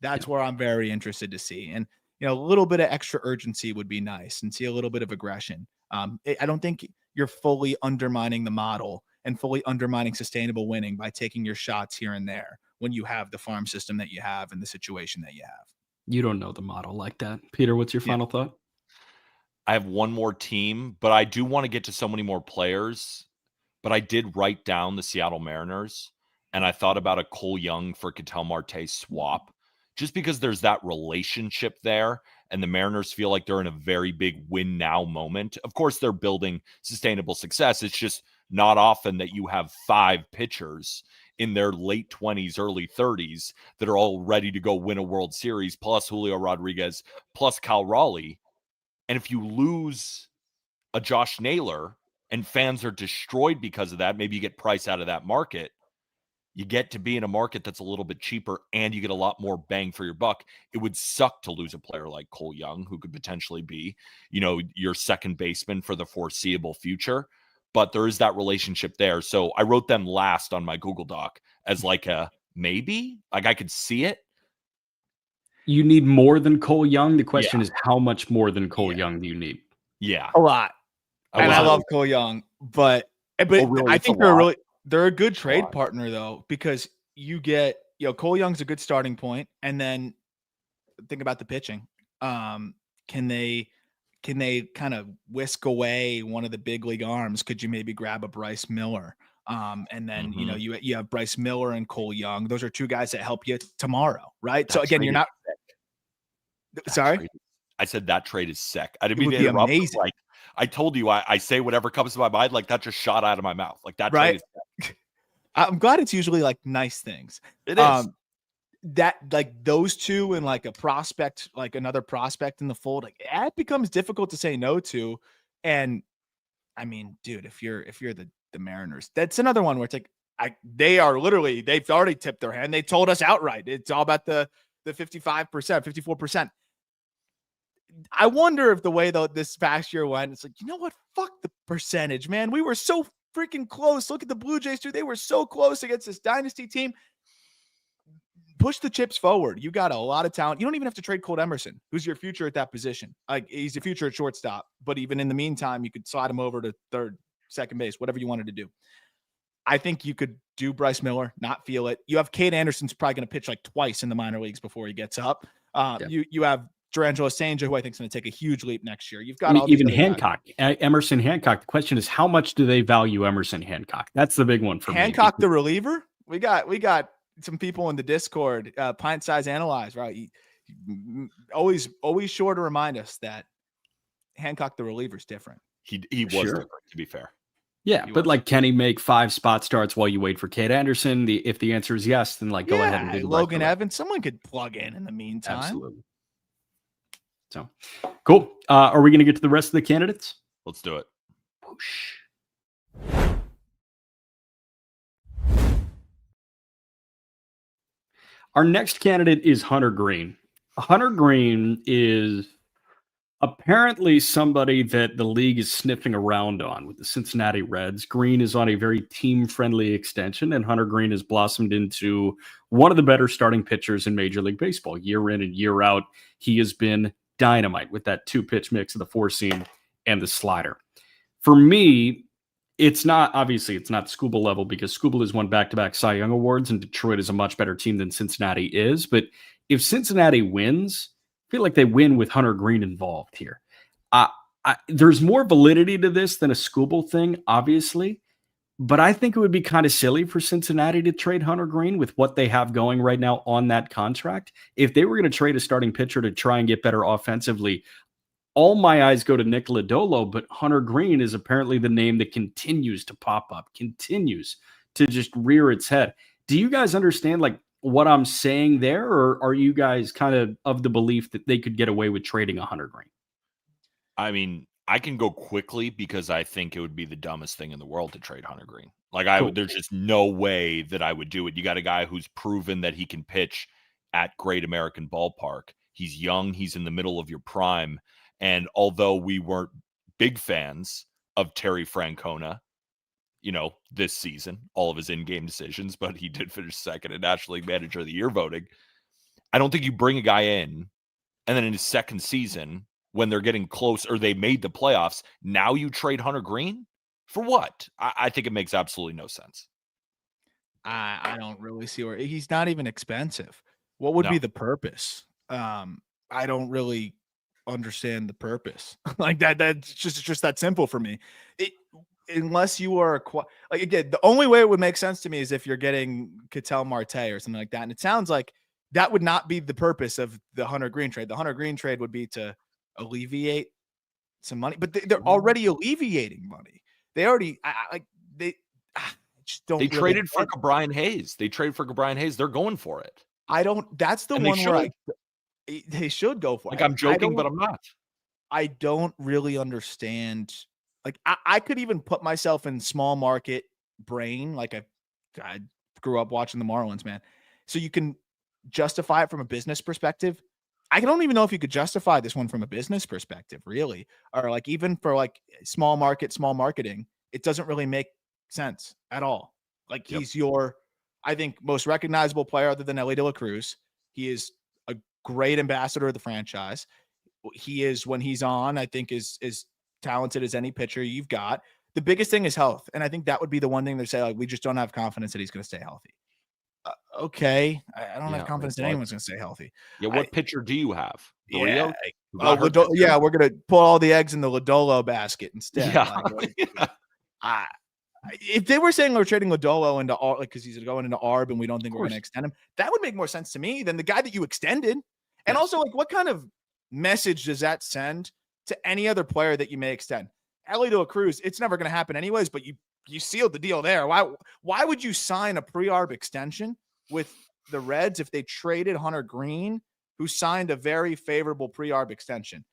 That's where I'm very interested to see. And, a little bit of extra urgency would be nice, and see a little bit of aggression. I don't think you're fully undermining the model and fully undermining sustainable winning by taking your shots here and there when you have the farm system that you have and the situation that you have. You don't know the model like that. Peter, what's your final thought? I have one more team, but I do want to get to so many more players. But I did write down the Seattle Mariners, and I thought about a Cole Young for Ketel Marte swap, just because there's that relationship there, and the Mariners feel like they're in a very big win now moment. Of course, they're building sustainable success. It's just not often that you have 5 pitchers in their late 20s, early 30s that are all ready to go win a World Series, plus Julio Rodriguez, plus Cal Raleigh. And if you lose a Josh Naylor and fans are destroyed because of that, maybe you get price out of that market. You get to be in a market that's a little bit cheaper, and you get a lot more bang for your buck. It would suck to lose a player like Cole Young, who could potentially be, your second baseman for the foreseeable future. But there is that relationship there. So I wrote them last on my Google Doc as like a maybe. Like, I could see it. You need more than Cole Young. The question is, how much more than Cole Young do you need? Yeah. A lot. I love Cole Young, but really, I think they're a good trade partner, though, because you get, Cole Young's a good starting point, and then think about the pitching. Can they kind of whisk away one of the big league arms? Could you maybe grab a Bryce Miller? And then, you have Bryce Miller and Cole Young. Those are 2 guys that help you tomorrow, right? So again, you're not. Sorry? I said that trade is sick. I didn't It mean would to be interrupt. amazing. Like, I told you, I say whatever comes to my mind. Like, that just shot out of my mouth. Like, that trade is sick. I'm glad it's usually like nice things. It is. That like those 2 and like a prospect, like another prospect in the fold, like it becomes difficult to say no to. And I mean, dude, if you're the Mariners, that's another one where it's like, they've already tipped their hand. They told us outright. It's all about the 55%, 54%. I wonder if the way though this past year went, it's like, what? Fuck the percentage, man. We were so freaking close. Look at the Blue Jays too. They were so close against this dynasty team. Push the chips forward. You got a lot of talent. You don't even have to trade Colt Emerson, who's your future at that position. Like, he's the future at shortstop, but even in the meantime, you could slide him over to third, second base, whatever you wanted to do. I think you could do Bryce Miller, not feel it. You have Cade Anderson's probably going to pitch like twice in the minor leagues before he gets up. You have Durangelo Stange, who I think is going to take a huge leap next year. You've got even Hancock, Emerson Hancock. The question is, how much do they value Emerson Hancock? That's the big one for Hancock, the reliever. We got some people in the Discord, Pint Size Analyze, right? Always sure to remind us that Hancock, the reliever, is different. He was different, to be fair. Yeah, but like, can he make 5 spot starts while you wait for Cade Anderson? If the answer is yes, then go ahead and do the Logan Evans. Someone could plug in the meantime. Absolutely. So cool. Are we going to get to the rest of the candidates? Let's do it. Whoosh. Our next candidate is Hunter Greene. Hunter Greene is apparently somebody that the league is sniffing around on with the Cincinnati Reds. Greene is on a very team-friendly extension, and Hunter Greene has blossomed into one of the better starting pitchers in Major League Baseball. Year in and year out, he has been dynamite with that two-pitch mix of the four-seam and the slider. For me, it's not Skubal level because Skubal has won back-to-back Cy Young Awards, and Detroit is a much better team than Cincinnati is. But if Cincinnati wins, I feel like they win with Hunter Greene involved here. There's more validity to this than a Skubal thing, obviously, but I think it would be kind of silly for Cincinnati to trade Hunter Greene with what they have going right now on that contract. If they were going to trade a starting pitcher to try and get better offensively, all my eyes go to Nick Lodolo, but Hunter Greene is apparently the name that continues to pop up, continues to just rear its head. Do you guys understand like what I'm saying there, or are you guys kind of the belief that they could get away with trading a Hunter Greene? I mean, I can go quickly because I think it would be the dumbest thing in the world to trade Hunter Greene. Like there's just no way that I would do it. You got a guy who's proven that he can pitch at Great American Ballpark. He's young. He's in the middle of your prime. And although we weren't big fans of Terry Francona, this season, all of his in-game decisions, but he did finish second in National League Manager of the Year voting. I don't think you bring a guy in and then in his second season, when they're getting close or they made the playoffs, now you trade Hunter Greene for what? I think it makes absolutely no sense. I don't really see where he's not even expensive. What would be the purpose? I don't really understand the purpose like that. That's just that simple for me. Unless you are like, again, the only way it would make sense to me is if you're getting Ketel Marte or something like that. And it sounds like that would not be the purpose of the Hunter Greene trade. The Hunter Greene trade would be to alleviate some money, but they're already alleviating money. They already just don't. They traded for Brian Hayes. They're going for it. That's the one where they should go for it. Like, I'm joking, but I'm not. I don't really understand. Like, I could even put myself in small market brain. Like, I grew up watching the Marlins, man. So you can justify it from a business perspective. I don't even know if you could justify this one from a business perspective, really. Or like even for like small marketing, it doesn't really make sense at all. Like he's I think, most recognizable player other than Ellie De La Cruz. He is a great ambassador of the franchise. He is, when he's on, I think is talented as any pitcher you've got. The biggest thing is health. And I think that would be the one thing they say, like, we just don't have confidence that he's going to stay healthy. Okay. I don't have confidence that anyone's going to stay healthy. Yeah. What pitcher do you have? We're going to put all the eggs in the Lodolo basket instead. Yeah. If they were saying we're trading Lodolo into ARB, like, because he's going into ARB and we don't think we're going to extend him, that would make more sense to me than the guy that you extended. And also, like, what kind of message does that send to any other player that you may extend? Ellie De La Cruz, it's never going to happen anyways, but you sealed the deal there. Why would you sign a pre-ARB extension with the Reds if they traded Hunter Greene, who signed a very favorable pre-ARB extension?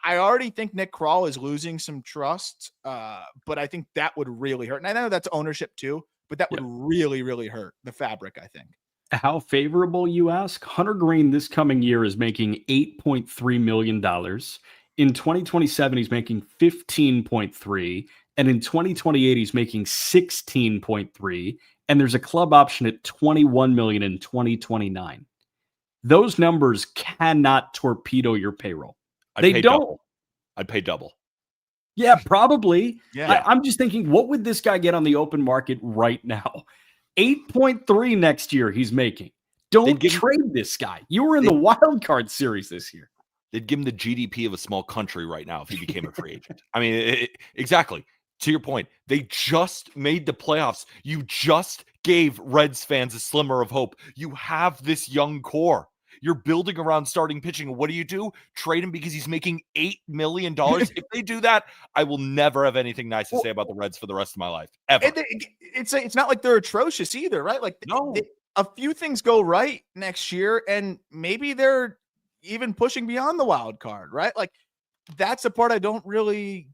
I already think Nick Krall is losing some trust, but I think that would really hurt. And I know that's ownership too, but that would really, really hurt the fabric, I think. How favorable, you ask? Hunter Greene this coming year is making $8.3 million. In 2027, he's making 15.3, and in 2028, he's making 16.3, and there's a club option at 21 million in 2029. Those numbers cannot torpedo your payroll. They don't. I'd pay double. Yeah, probably. Yeah. I'm just thinking, what would this guy get on the open market right now? 8.3 next year he's making. Don't trade this guy. You were in the wild card series this year. They'd give him the GDP of a small country right now if he became a free agent. I mean, exactly. To your point, they just made the playoffs. You just gave Reds fans a slimmer of hope. You have this young core. You're building around starting pitching. What do? Trade him because he's making $8 million. If they do that, I will never have anything nice to say about the Reds for the rest of my life, ever. It's not like they're atrocious either, right? Like, no. A few things go right next year, and maybe they're even pushing beyond the wild card, right? Like that's the part I don't really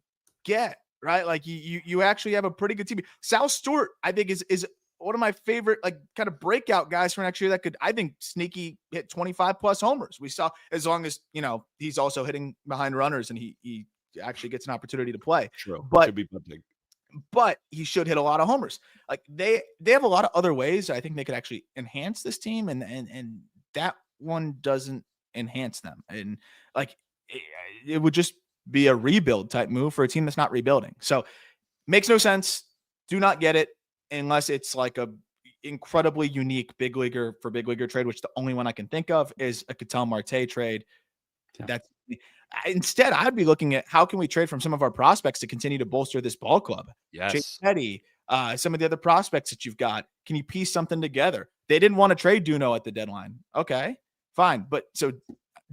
get, right? Like you actually have a pretty good team. Sal Stewart, I think is one of my favorite, like kind of breakout guys for next year that could, I think, sneaky hit 25 plus homers. We saw, as long as, he's also hitting behind runners and he actually gets an opportunity to play. True. But should be big. But he should hit a lot of homers. Like they have a lot of other ways I think they could actually enhance this team, and that one doesn't enhance them. And like it would just be a rebuild type move for a team that's not rebuilding. So makes no sense. Do not get it unless it's like a incredibly unique big leaguer for big leaguer trade, which the only one I can think of is a Ketel Marte trade. Yeah. That's instead I'd be looking at how can we trade from some of our prospects to continue to bolster this ball club. Yes. Chase Petty, some of the other prospects that you've got. Can you piece something together? They didn't want to trade Duno at the deadline. Okay, fine. But so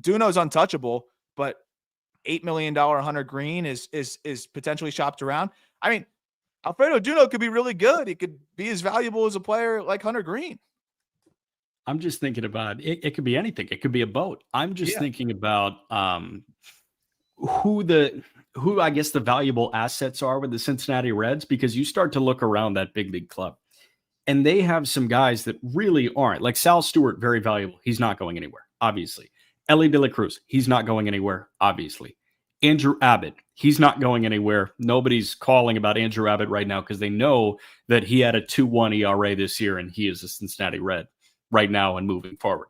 Duno's untouchable, but $8 million Hunter Greene is potentially shopped around. I mean, Alfredo Duno could be really good. He could be as valuable as a player like Hunter Greene. I'm just thinking about it. It could be anything. It could be a boat. I'm just thinking about who I guess the valuable assets are with the Cincinnati Reds, because you start to look around that big league club and they have some guys that really aren't. Like Sal Stewart, very valuable. He's not going anywhere, obviously. Ellie De La Cruz, he's not going anywhere, obviously. Andrew Abbott, he's not going anywhere. Nobody's calling about Andrew Abbott right now because they know that he had a 2.1 ERA this year and he is a Cincinnati Red right now and moving forward.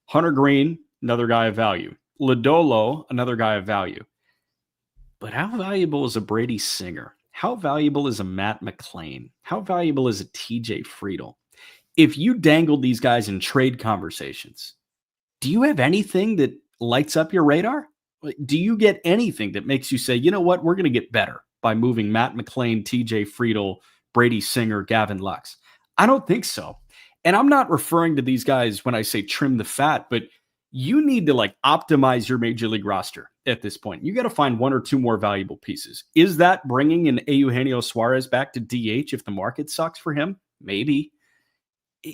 Hunter Greene, another guy of value. Lodolo, another guy of value. But how valuable is a Brady Singer? How valuable is a Matt McClain? How valuable is a TJ Friedel? If you dangle these guys in trade conversations, do you have anything that lights up your radar? Do you get anything that makes you say, you know what, we're going to get better by moving Matt McClain, TJ Friedel, Brady Singer, Gavin Lux? I don't think so. And I'm not referring to these guys when I say trim the fat, but you need to like optimize your major league roster at this point. You got to find one or two more valuable pieces. Is that bringing an Eugenio Suarez back to DH if the market sucks for him? Maybe.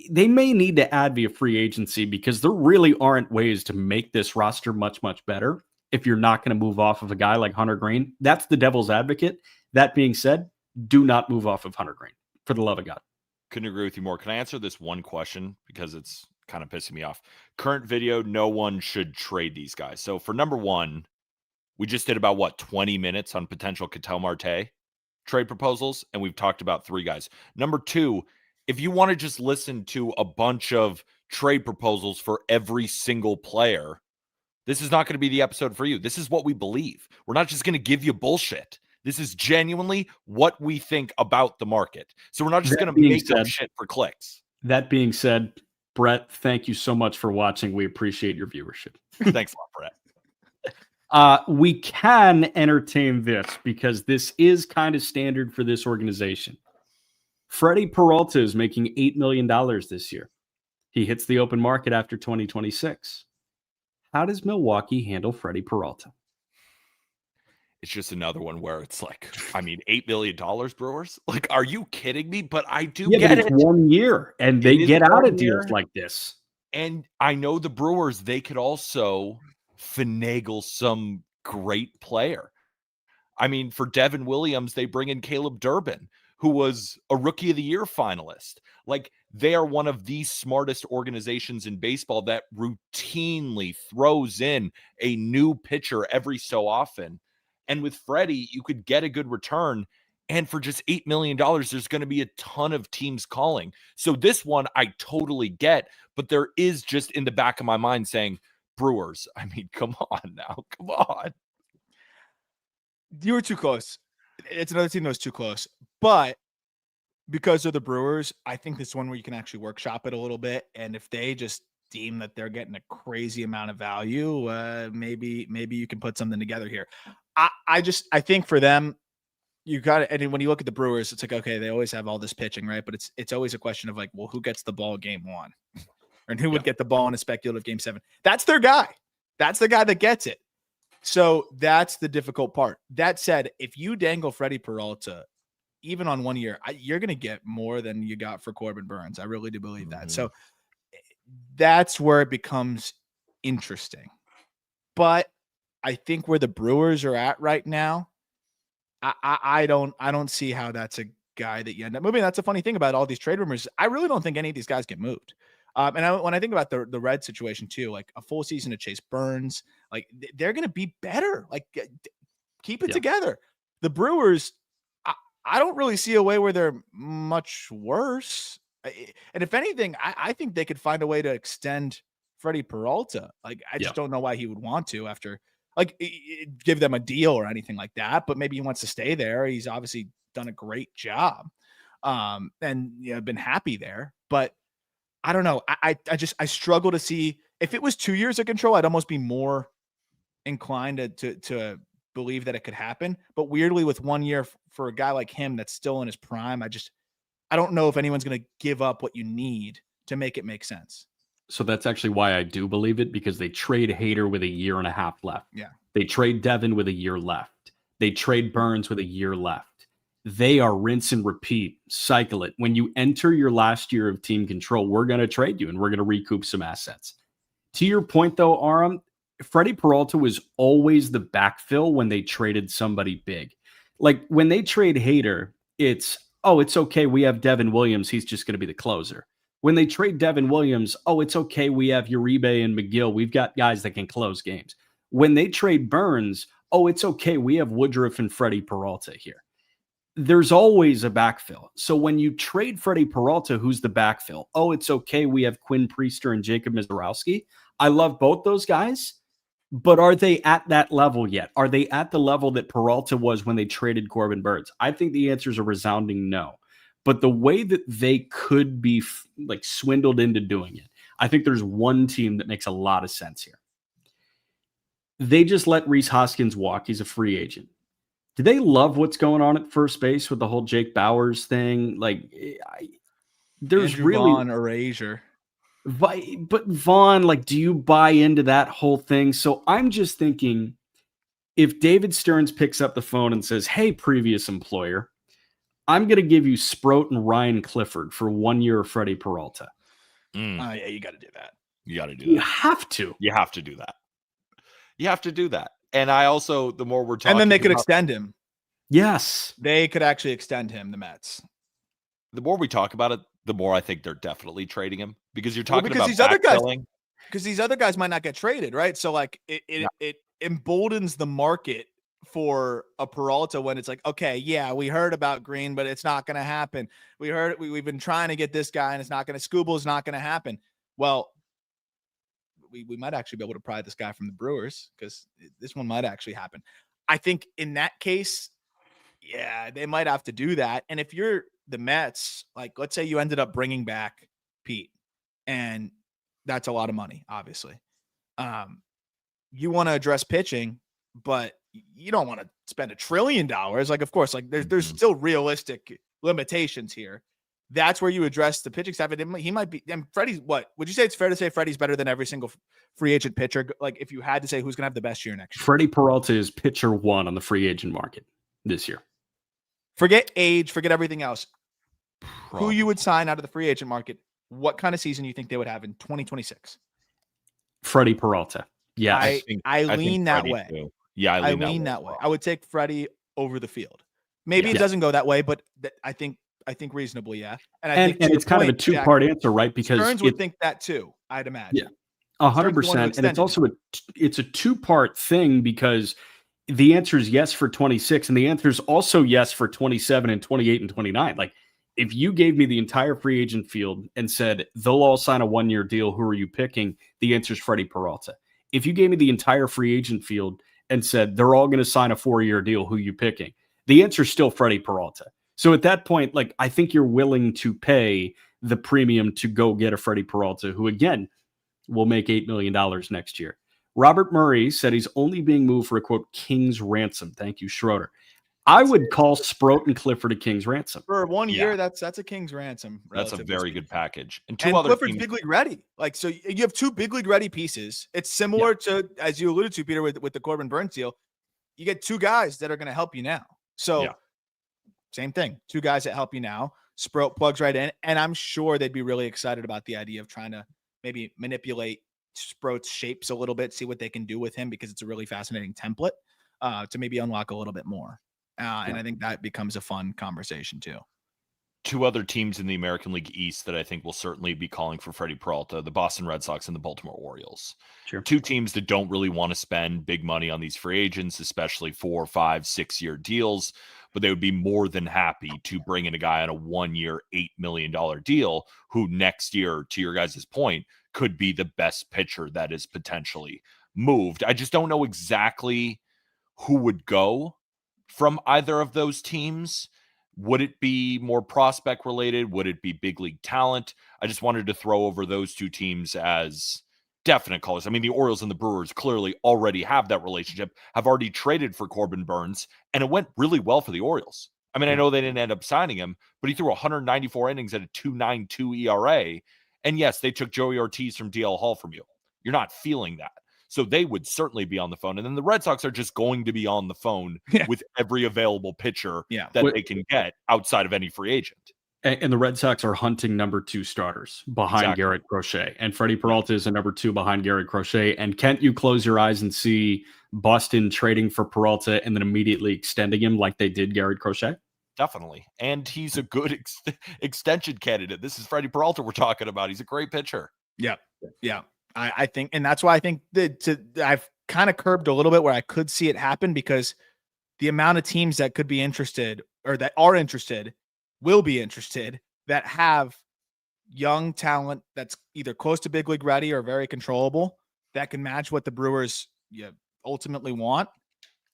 They may need to add via free agency because there really aren't ways to make this roster much, much better if you're not going to move off of a guy like Hunter Greene. That's the devil's advocate. That being said, do not move off of Hunter Greene, for the love of God. Couldn't agree with you more. Can I answer this one question? Because it's kind of pissing me off. Current video, no one should trade these guys. So for number one, we just did about 20 minutes on potential Ketel Marte trade proposals, and we've talked about three guys. Number two, if you want to just listen to a bunch of trade proposals for every single player, this is not going to be the episode for you. This is what we believe. We're not just going to give you bullshit. This is genuinely what we think about the market. So we're not just going to make up shit for clicks. That being said, Brett, thank you so much for watching. We appreciate your viewership. Thanks a lot, Brett. We can entertain this because this is kind of standard for this organization. Freddy Peralta is making $8 million this year. He hits the open market after 2026. How does Milwaukee handle Freddy Peralta? It's just another one where it's like, I mean, $8 million, Brewers? Like, are you kidding me? But I do get it. 1 year, and they get out of deals like this. And I know the Brewers, they could also finagle some great player. I mean, for Devin Williams, they bring in Caleb Durbin, who was a Rookie of the Year finalist. Like, they are one of the smartest organizations in baseball that routinely throws in a new pitcher every so often. And with Freddie, you could get a good return. And for just $8 million, there's going to be a ton of teams calling. So this one I totally get, but there is just in the back of my mind saying, Brewers, I mean, come on now. Come on. You were too close. It's another team that was too close. But because of the Brewers, I think this is one where you can actually workshop it a little bit. And if they just deem that they're getting a crazy amount of value, maybe you can put something together here. I think for them, you got it. And when you look at the Brewers, it's like, okay, they always have all this pitching, right? But it's always a question of like, well, who gets the ball game one? And who would get the ball in a speculative game 7? That's their guy. That's the guy that gets it. So that's the difficult part. That said, if you dangle Freddy Peralta, even on 1 year, you're going to get more than you got for Corbin Burns. I really do believe that. So that's where it becomes interesting. But I think where the Brewers are at right now, I don't see how that's a guy that you end up moving. That's a funny thing about all these trade rumors. I really don't think any of these guys get moved. When I think about the Red situation too, like a full season of Chase Burns, like they're going to be better. Like keep it together. The Brewers, I don't really see a way where they're much worse. And if anything, I think they could find a way to extend Freddy Peralta. Like I just don't know why he would want to after like give them a deal or anything like that. But maybe he wants to stay there. He's obviously done a great job, and been happy there. But I don't know. I struggle to see if it was 2 years of control, I'd almost be more inclined to believe that it could happen. But weirdly, with 1 year for a guy like him that's still in his prime, I don't know if anyone's going to give up what you need to make it make sense. So that's actually why I do believe it, because they trade Hader with a year and a half left. Yeah. They trade Devin with a year left. They trade Burns with a year left. They are rinse and repeat, cycle it. When you enter your last year of team control, we're going to trade you and we're going to recoup some assets. To your point, though, Aram, Freddy Peralta was always the backfill when they traded somebody big. Like when they trade Hader, it's okay, we have Devin Williams. He's just going to be the closer. When they trade Devin Williams, it's okay, we have Uribe and McGill. We've got guys that can close games. When they trade Burns, it's okay, we have Woodruff and Freddy Peralta here. There's always a backfill. So when you trade Freddy Peralta, who's the backfill? It's okay, we have Quinn Priester and Jacob Mizorowski. I love both those guys, but are they at that level yet? Are they at the level that Peralta was when they traded Corbin Burns? I think the answer is a resounding no. But the way that they could be like swindled into doing it, I think there's one team that makes a lot of sense here. They just let Rhys Hoskins walk. He's a free agent. Do they love what's going on at first base with the whole Jake Bauers thing? Like, there's Andrew really Vaughn erasure. But Vaughn, like, do you buy into that whole thing? So I'm just thinking, if David Stearns picks up the phone and says, "Hey, previous employer, I'm going to give you Sproat and Ryan Clifford for 1 year of Freddy Peralta." Yeah, you got to do that. You got to do that. You have to. You have to do that. You have to do that. And I also, the more we're talking, and then they could extend him. Yes, they could actually extend him. The Mets. The more we talk about it, the more I think they're definitely trading him, because you're talking about these other guys. backfilling. Because these other guys might not get traded, right? So like it emboldens the market for a Peralta when it's like, okay, yeah, we heard about Greene, but it's not going to happen. We've been trying to get this guy, and it's not going to. Skubal's not going to happen. Well, we might actually be able to pry this guy from the Brewers, because this one might actually happen. I think in that case, yeah, they might have to do that. And if you're the Mets, like let's say you ended up bringing back Pete, and that's a lot of money, obviously. You want to address pitching, but you don't want to spend $1 trillion. Like, of course, like there's still realistic limitations here. That's where you address the pitching staff. He might be, and Freddie's, what would you say? It's fair to say Freddie's better than every single free agent pitcher. Like if you had to say who's going to have the best year next year, Freddy Peralta is pitcher 1 on the free agent market this year. Forget age, forget everything else. Who you would sign out of the free agent market? What kind of season you think they would have in 2026? Freddy Peralta. Yeah, I lean that way. Too. Yeah, I lean that way. I would take Freddie over the field. Maybe it doesn't go that way, but I think reasonably, yeah. And I think it's kind of a two-part answer, right? Because Stearns would think that too, I'd imagine. Yeah, 100%. And it's also it's a two-part thing, because the answer is yes for 26, and the answer is also yes for 27 and 28 and 29. Like, if you gave me the entire free agent field and said they'll all sign a 1-year deal, who are you picking? The answer is Freddy Peralta. If you gave me the entire free agent field and said they're all going to sign a 4-year deal, who are you picking? The answer is still Freddy Peralta. So at that point, like, I think you're willing to pay the premium to go get a Freddy Peralta, who again will make $8 million next year. Robert Murray said he's only being moved for a, quote, king's ransom. Thank you, Schroeder. I would call Sproat and Clifford a king's ransom. For 1 year, that's a king's ransom. That's a very good package. And Clifford's big league ready. Like, so you have 2 big league ready pieces. It's similar to, as you alluded to, Peter, with the Corbin Burns deal. You get 2 guys that are going to help you now. So same thing, 2 guys that help you now. Sproat plugs right in, and I'm sure they'd be really excited about the idea of trying to maybe manipulate Sproat's shapes a little bit, see what they can do with him, because it's a really fascinating template to maybe unlock a little bit more. And I think that becomes a fun conversation too. Two other teams in the American League East that I think will certainly be calling for Freddy Peralta, the Boston Red Sox and the Baltimore Orioles. Sure. Two teams that don't really want to spend big money on these free agents, especially 4, 5, 6-year deals, but they would be more than happy to bring in a guy on a 1-year, $8 million deal who next year, to your guys' point, could be the best pitcher that is potentially moved. I just don't know exactly who would go from either of those teams. Would it be more prospect related? Would it be big league talent? I just wanted to throw over those two teams as definite callers. I mean, the Orioles and the Brewers clearly already have that relationship, have already traded for Corbin Burns, and it went really well for the Orioles. I mean, I know they didn't end up signing him, but he threw 194 innings at a 2.92 ERA. And yes, they took Joey Ortiz from DL Hall from you. You're not feeling that. So they would certainly be on the phone. And then the Red Sox are just going to be on the phone with every available pitcher that they can get outside of any free agent. And the Red Sox are hunting number 2 starters behind Garrett Crochet. And Freddy Peralta is a number 2 behind Garrett Crochet. And can't you close your eyes and see Boston trading for Peralta and then immediately extending him like they did Garrett Crochet? Definitely. And he's a good extension candidate. This is Freddy Peralta we're talking about. He's a great pitcher. Yeah. Yeah. I think, and that's why I think that I've kind of curbed a little bit where I could see it happen, because the amount of teams that could be interested or that are interested will be interested that have young talent that's either close to big league ready or very controllable that can match what the Brewers ultimately want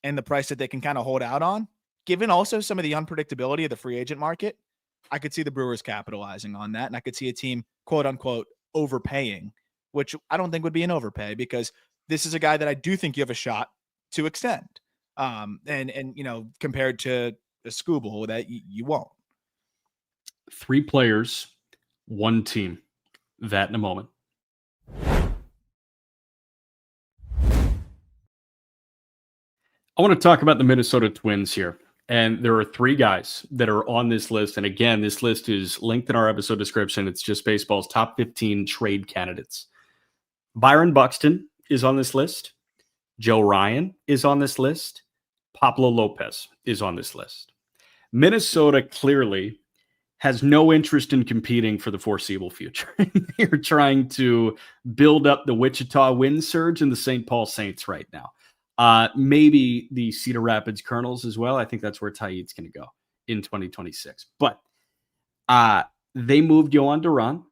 and the price that they can kind of hold out on. Given also some of the unpredictability of the free agent market, I could see the Brewers capitalizing on that. And I could see a team, quote unquote, overpaying, which I don't think would be an overpay, because this is a guy that I do think you have a shot to extend. And you know, compared to a Skubal that you won't. 3 players, 1 team. That in a moment. I want to talk about the Minnesota Twins here. And there are 3 guys that are on this list. And again, this list is linked in our episode description. It's just baseball's top 15 trade candidates. Byron Buxton is on this list. Joe Ryan is on this list. Pablo Lopez is on this list. Minnesota clearly has no interest in competing for the foreseeable future. They're trying to build up the Wichita Wind Surge and the St. Paul Saints right now. Maybe the Cedar Rapids Colonels as well. I think that's where Tait's going to go in 2026. But they moved Yohan Duran.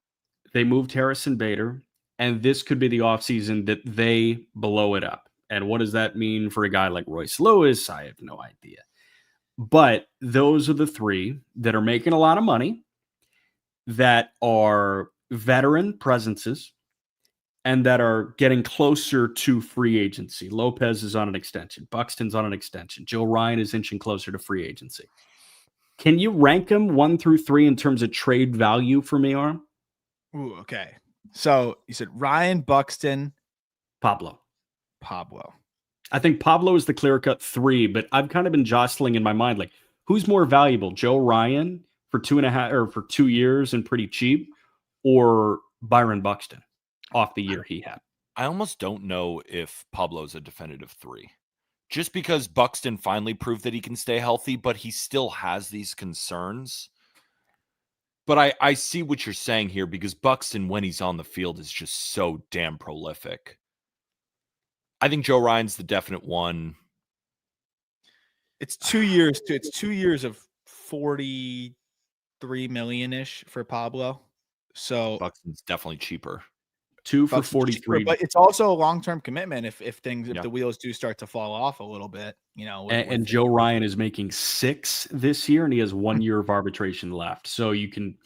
They moved Harrison Bader. And this could be the offseason that they blow it up. And what does that mean for a guy like Royce Lewis? I have no idea. But those are the 3 that are making a lot of money, that are veteran presences, and that are getting closer to free agency. Lopez is on an extension. Buxton's on an extension. Joe Ryan is inching closer to free agency. Can you rank them 1 through 3 in terms of trade value for me, Aram? Ooh, okay. So you said Ryan, Buxton, Pablo. I think Pablo is the clear-cut 3, but I've kind of been jostling in my mind, like, who's more valuable, Joe Ryan for 2.5 or for 2 years and pretty cheap, or Byron Buxton off the year he had? I almost don't know if Pablo's a definitive 3, just because Buxton finally proved that he can stay healthy, but he still has these concerns. But I see what you're saying here, because Buxton, when he's on the field, is just so damn prolific. I think Joe Ryan's the definite one. It's 2 years. It's 2 years of 43 million-ish for Pablo. So Buxton's definitely cheaper. 2 for 43. But it's also a long-term commitment if the wheels do start to fall off a little bit, you know. And Joe Ryan is making 6 this year, and he has 1 year of arbitration left. So you can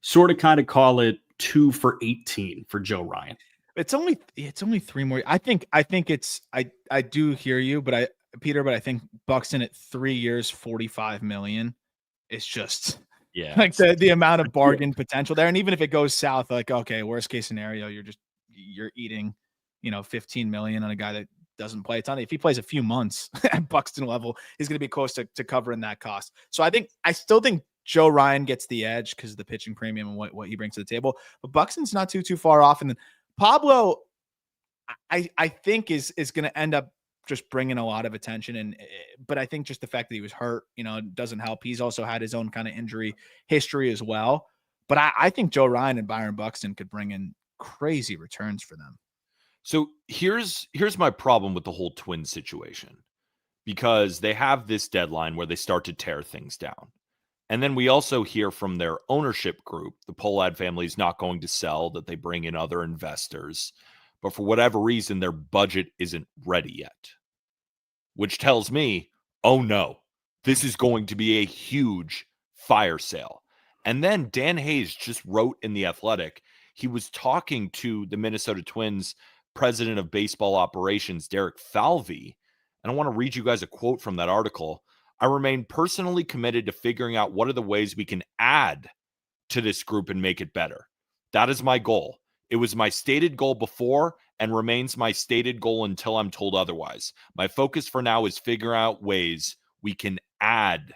sort of kind of call it 2 for 18 for Joe Ryan. It's only 3 more. I think it's I do hear you, but I think Buxton at 3 years, 45 million is just like the amount of bargain potential there. And even if it goes south, like, okay, worst case scenario, you're eating, 15 million on a guy that doesn't play a ton. If he plays a few months at Buxton level, he's going to be close to covering that cost. So I still think Joe Ryan gets the edge because of the pitching premium and what he brings to the table. But Buxton's not too far off. And then Pablo, I think is going to end up just bringing a lot of attention. But I think just the fact that he was hurt, doesn't help. He's also had his own kind of injury history as well. But I think Joe Ryan and Byron Buxton could bring in crazy returns for them. So here's my problem with the whole Twins situation, because they have this deadline where they start to tear things down. And then we also hear from their ownership group, the Pohlad family is not going to sell, that they bring in other investors. But for whatever reason, their budget isn't ready yet, which tells me, oh no, this is going to be a huge fire sale. And then Dan Hayes just wrote in The Athletic, he was talking to the Minnesota Twins president of baseball operations, Derek Falvey. And I want to read you guys a quote from that article. I remain personally committed to figuring out what are the ways we can add to this group and make it better. That is my goal. It was my stated goal before and remains my stated goal until I'm told otherwise. My focus for now is figuring out ways we can add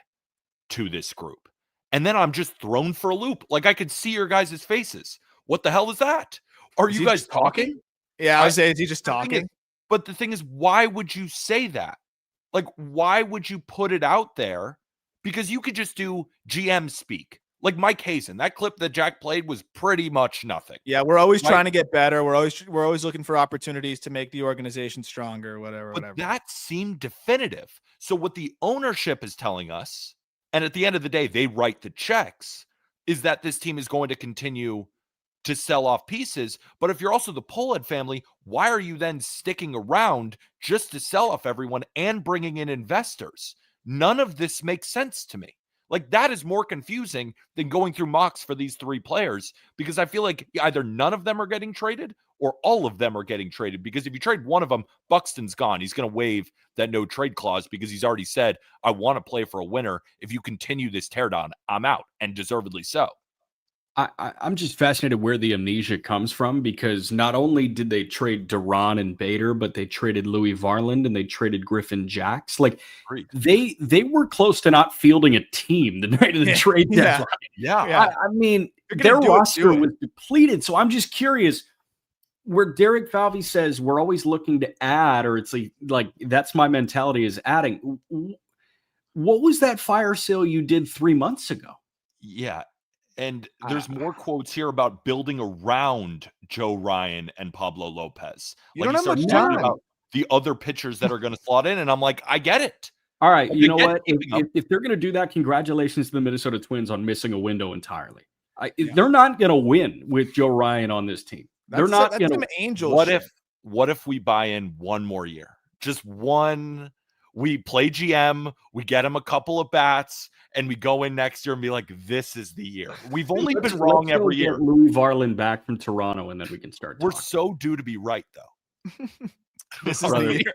to this group. And then I'm just thrown for a loop. Like, I could see your guys' faces. What the hell is that? Are you guys talking? Yeah, I was saying, is he just talking? But the thing is, why would you say that? Like, why would you put it out there? Because you could just do GM speak. Like Mike Hazen, that clip that Jack played was pretty much nothing. Yeah, we're always trying to get better. We're always looking for opportunities to make the organization stronger, whatever. That seemed definitive. So what the ownership is telling us, and at the end of the day, they write the checks, is that this team is going to continue to sell off pieces. But if you're also the Pohlad family, why are you then sticking around just to sell off everyone and bringing in investors? None of this makes sense to me. Like, that is more confusing than going through mocks for these three players, because I feel like either none of them are getting traded or all of them are getting traded. Because if you trade one of them, Buxton's gone. He's going to waive that no trade clause because he's already said, I want to play for a winner. If you continue this teardown, I'm out, and deservedly so. I'm just fascinated where the amnesia comes from, because not only did they trade Duran and Bader, but they traded Louis Varland and they traded Griffin Jacks. Like, they were close to not fielding a team the night of the trade deadline. Yeah. I mean, their roster was depleted. So I'm just curious, where Derek Falvey says we're always looking to add, or it's like that's my mentality, is adding. What was that fire sale you did 3 months ago? Yeah. And there's more quotes here about building around Joe Ryan and Pablo Lopez. You don't have much time. About the other pitchers that are going to slot in, and I'm like, I get it. All right, you know what? If they're going to do that, congratulations to the Minnesota Twins on missing a window entirely. They're not going to win with Joe Ryan on this team. They're not going to. Angel. What if we buy in one more year? Just one. We play GM. We get him a couple of bats. And we go in next year and be like, this is the year. We've only been wrong every year. Get Louis Varland back from Toronto, and then we can start. We're so due to be right, though. This is the year.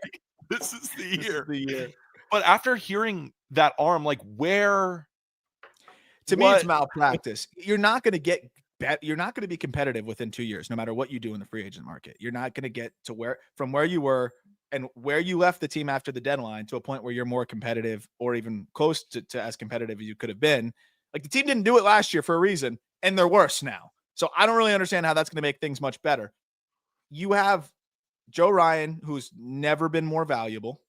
This is the year. But after hearing that arm, like, where? To me, it's malpractice. You're not going to get you're not going to be competitive within 2 years, no matter what you do in the free agent market. You're not going to get to from where you were and where you left the team after the deadline to a point where you're more competitive, or even close to as competitive as you could have been. Like, the team didn't do it last year for a reason, and they're worse now. So I don't really understand how that's going to make things much better. You have Joe Ryan, who's never been more valuable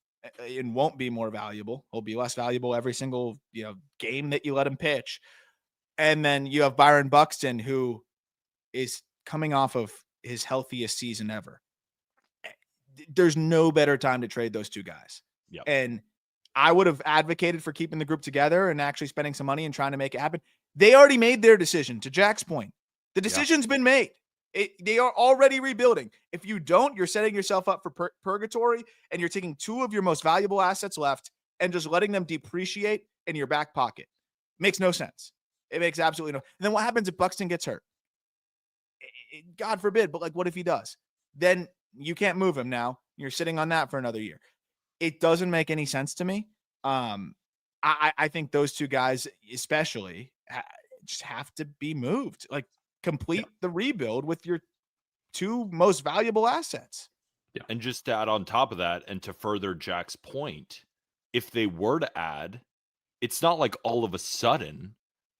and won't be more valuable. He'll be less valuable every single, game that you let him pitch. And then you have Byron Buxton, who is coming off of his healthiest season ever. There's no better time to trade those two guys. Yep. And I would have advocated for keeping the group together and actually spending some money and trying to make it happen. They already made their decision. To Jack's point, the decision's been made. They are already rebuilding. If you don't, you're setting yourself up for purgatory, and you're taking two of your most valuable assets left and just letting them depreciate in your back pocket. Makes no sense. It makes absolutely no. And then what happens if Buxton gets hurt? God forbid, but what if he does? Then you can't move him now. You're sitting on that for another year. It doesn't make any sense to me. I think those two guys especially just have to be moved. Complete the rebuild with your two most valuable assets. Yeah. And just to add on top of that, and to further Jack's point, if they were to add, it's not like all of a sudden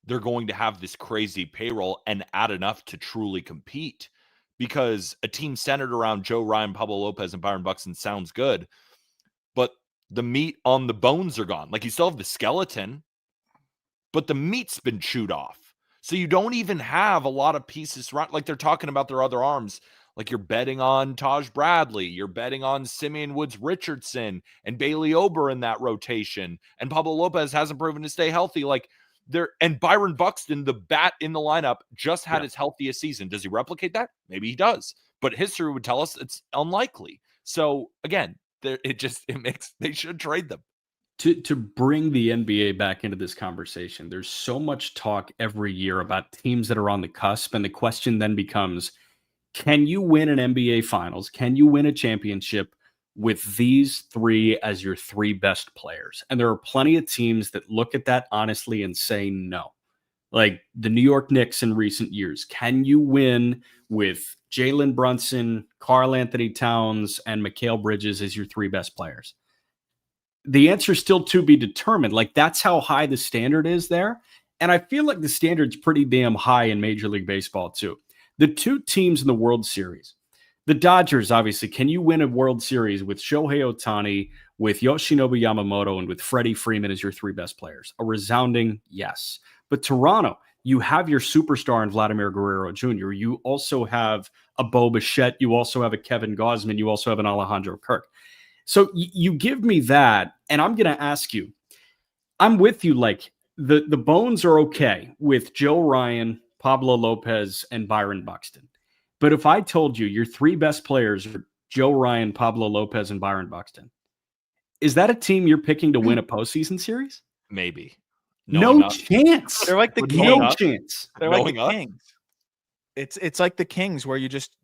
they're going to have this crazy payroll and add enough to truly compete, because a team centered around Joe Ryan, Pablo Lopez, and Byron Buxton sounds good, but the meat on the bones are gone. Like, you still have the skeleton, but the meat's been chewed off. So you don't even have a lot of pieces. Like, they're talking about their other arms. Like, you're betting on Taj Bradley. You're betting on Simeon Woods Richardson and Bailey Ober in that rotation. And Pablo Lopez hasn't proven to stay healthy. Like, and Byron Buxton, the bat in the lineup, just had his healthiest season. Does he replicate that? Maybe he does. But history would tell us it's unlikely. So again, they should trade them. To bring the NBA back into this conversation, there's so much talk every year about teams that are on the cusp, and the question then becomes, can you win an NBA Finals? Can you win a championship with these three as your three best players? And there are plenty of teams that look at that honestly and say no. Like the New York Knicks in recent years. Can you win with Jalen Brunson, Karl Anthony Towns, and Mikal Bridges as your three best players? The answer is still to be determined. Like, that's how high the standard is there. And I feel like the standard's pretty damn high in Major League Baseball too. The two teams in the World Series, the Dodgers, obviously, can you win a World Series with Shohei Ohtani, with Yoshinobu Yamamoto, and with Freddie Freeman as your three best players? A resounding yes. But Toronto, you have your superstar in Vladimir Guerrero Jr. You also have a Bo Bichette. You also have a Kevin Gausman. You also have an Alejandro Kirk. So you give me that, and I'm going to ask you, I'm with you, like, the bones are okay with Joe Ryan, Pablo Lopez, and Byron Buxton. But if I told you your three best players are Joe Ryan, Pablo Lopez, and Byron Buxton, is that a team you're picking to win a postseason series? Maybe. No chance. They're like the Kings. No chance. They're like the Kings. It's like the Kings, where you just,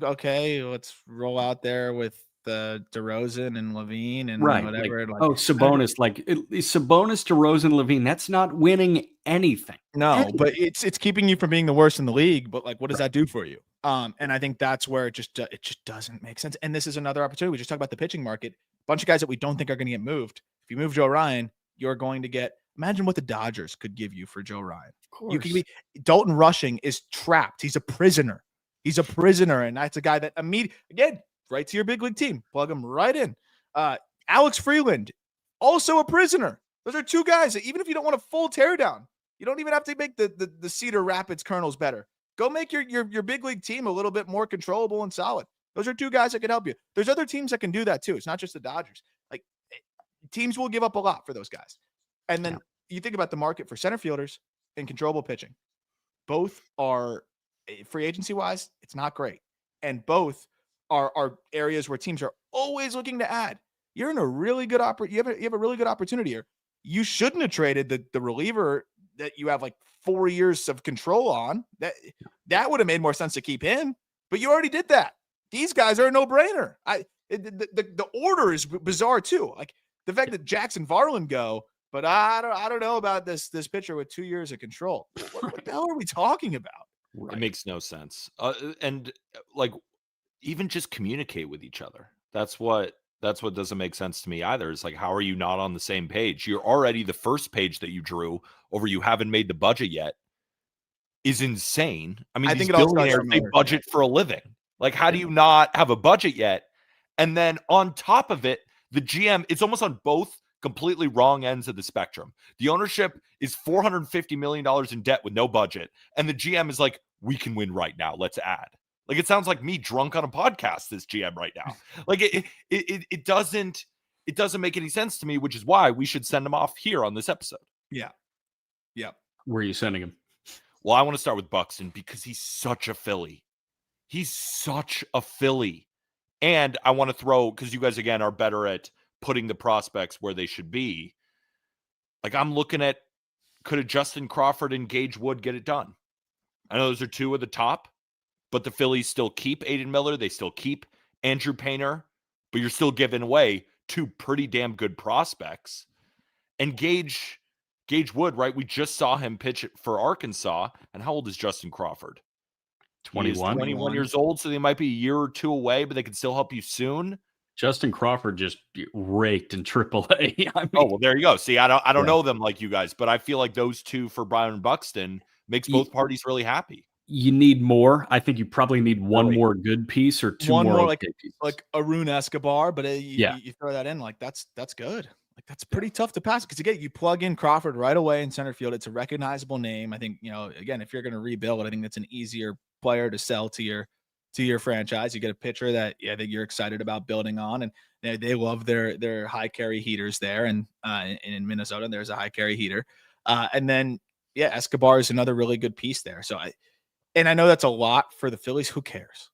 okay, let's roll out there with DeRozan and Levine and whatever. Like, Sabonis, Sabonis, DeRozan, Levine. That's not winning anything. No, but it's keeping you from being the worst in the league. But like, what does that do for you? And I think that's where it just doesn't make sense. And this is another opportunity. We just talked about the pitching market. A bunch of guys that we don't think are going to get moved. If you move Joe Ryan, you're going to get. Imagine what the Dodgers could give you for Joe Ryan. Of course. You can be Dalton Rushing is trapped. He's a prisoner. And that's a guy that again. Right to your big league team. Plug them right in. Alex Freeland, also a prisoner. Those are two guys that even if you don't want a full teardown, you don't even have to make the Cedar Rapids Colonels better. Go make your big league team a little bit more controllable and solid. Those are two guys that can help you. There's other teams that can do that too. It's not just the Dodgers. Like, teams will give up a lot for those guys. And then you think about the market for center fielders and controllable pitching. Both are, free agency wise, it's not great. And both are areas where teams are always looking to add. You're in a really good you have a really good opportunity here. You shouldn't have traded the reliever that you have like 4 years of control on. That would have made more sense to keep him, but you already did that. These guys are a no-brainer. The order is bizarre too. Like the fact that Jackson Varland go, but I don't know about this pitcher with 2 years of control. What the hell are we talking about? Right. It makes no sense. And like, even just communicate with each other. That's what doesn't make sense to me either. It's like, how are you not on the same page? You're already, the first page that you drew over you haven't made the budget yet is insane. I mean, I think billionaires, they budget for a living. Like, how do you not have a budget yet? And then on top of it, the GM, it's almost on both completely wrong ends of the spectrum. The ownership is $450 million in debt with no budget. And the GM is like, we can win right now. Let's add. Like, it sounds like me drunk on a podcast, this GM right now. Like, it doesn't make any sense to me, which is why we should send him off here on this episode. Yeah. Where are you sending him? Well, I want to start with Buxton because he's such a Philly. And I want to throw, because you guys, again, are better at putting the prospects where they should be. Like, I'm looking at, could a Justin Crawford and Gage Wood get it done? I know those are two at the top. But the Phillies still keep Aiden Miller. They still keep Andrew Painter. But you're still giving away two pretty damn good prospects. And Gage Wood, right? We just saw him pitch for Arkansas. And how old is Justin Crawford? 21. 21 years old. So they might be a year or two away, but they can still help you soon. Justin Crawford just raked in AAA. I mean, oh, well, there you go. See, I don't know them like you guys, but I feel like those two for Byron Buxton makes both parties really happy. you need more. I think you probably need one Really? more good piece or two One more more, okay pieces. like Arun Escobar, but Yeah. you throw that in, like that's good. Like that's pretty tough to pass because again, you plug in Crawford right away in center field. It's a recognizable name. I think, again, if you're going to rebuild, I think that's an easier player to sell to your franchise. You get a pitcher that I think you're excited about building on, and they love their high carry heaters there, and in Minnesota there's a high carry heater, and then Escobar is another really good piece there. So I know that's a lot for the Phillies. Who cares?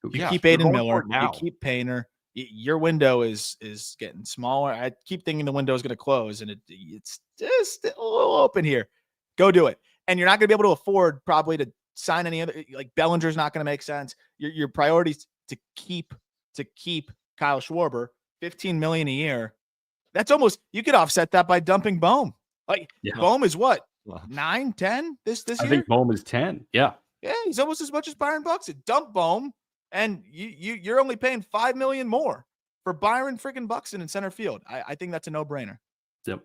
You keep Aiden Miller, you keep Painter. Your window is getting smaller. I keep thinking the window is going to close, and it's just a little open here. Go do it. And you're not going to be able to afford probably to sign any other, like Bellinger's not going to make sense. Your priorities to keep Kyle Schwarber, $15 million a year. That's almost, you could offset that by dumping Bohm. Like Bohm is what? 9, 10 this year? I think Bohm is 10. Yeah. Yeah, he's almost as much as Byron Buxton. Dump Bohm, and you're only paying $5 million more for Byron freaking Buxton in center field. I think that's a no-brainer. Yep.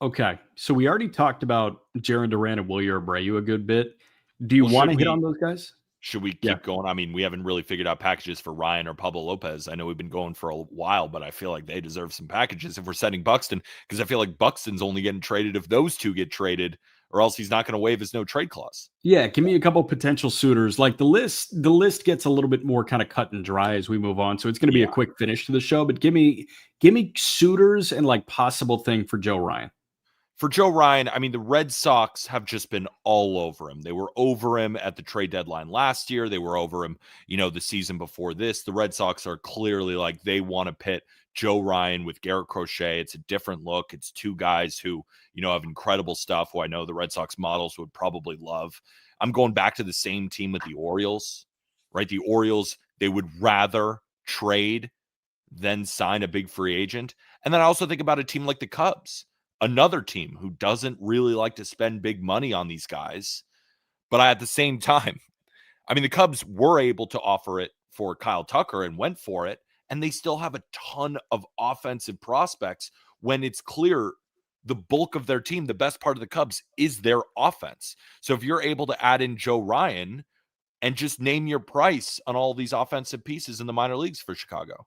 Okay, so we already talked about Jarren Duran and Wilyer Abreu a good bit. Do you want to hit on those guys? Should we keep going? I mean, we haven't really figured out packages for Ryan or Pablo Lopez. I know we've been going for a while, but I feel like they deserve some packages if we're setting Buxton, because I feel like Buxton's only getting traded if those two get traded, or else he's not going to waive his no trade clause. Yeah, give me a couple potential suitors. Like the list gets a little bit more kind of cut and dry as we move on, so it's going to be a quick finish to the show. But give me suitors and like possible thing for Joe Ryan. For Joe Ryan, I mean, the Red Sox have just been all over him. They were over him at the trade deadline last year. They were over him, the season before this. The Red Sox are clearly like they want to pit Joe Ryan with Garrett Crochet. It's a different look. It's two guys who, have incredible stuff, who I know the Red Sox models would probably love. I'm going back to the same team with the Orioles, right? The Orioles, they would rather trade than sign a big free agent. And then I also think about a team like the Cubs, another team who doesn't really like to spend big money on these guys. But at the same time, I mean, the Cubs were able to offer it for Kyle Tucker and went for it, and they still have a ton of offensive prospects when it's clear the bulk of their team, the best part of the Cubs, is their offense. So if you're able to add in Joe Ryan and just name your price on all these offensive pieces in the minor leagues for Chicago.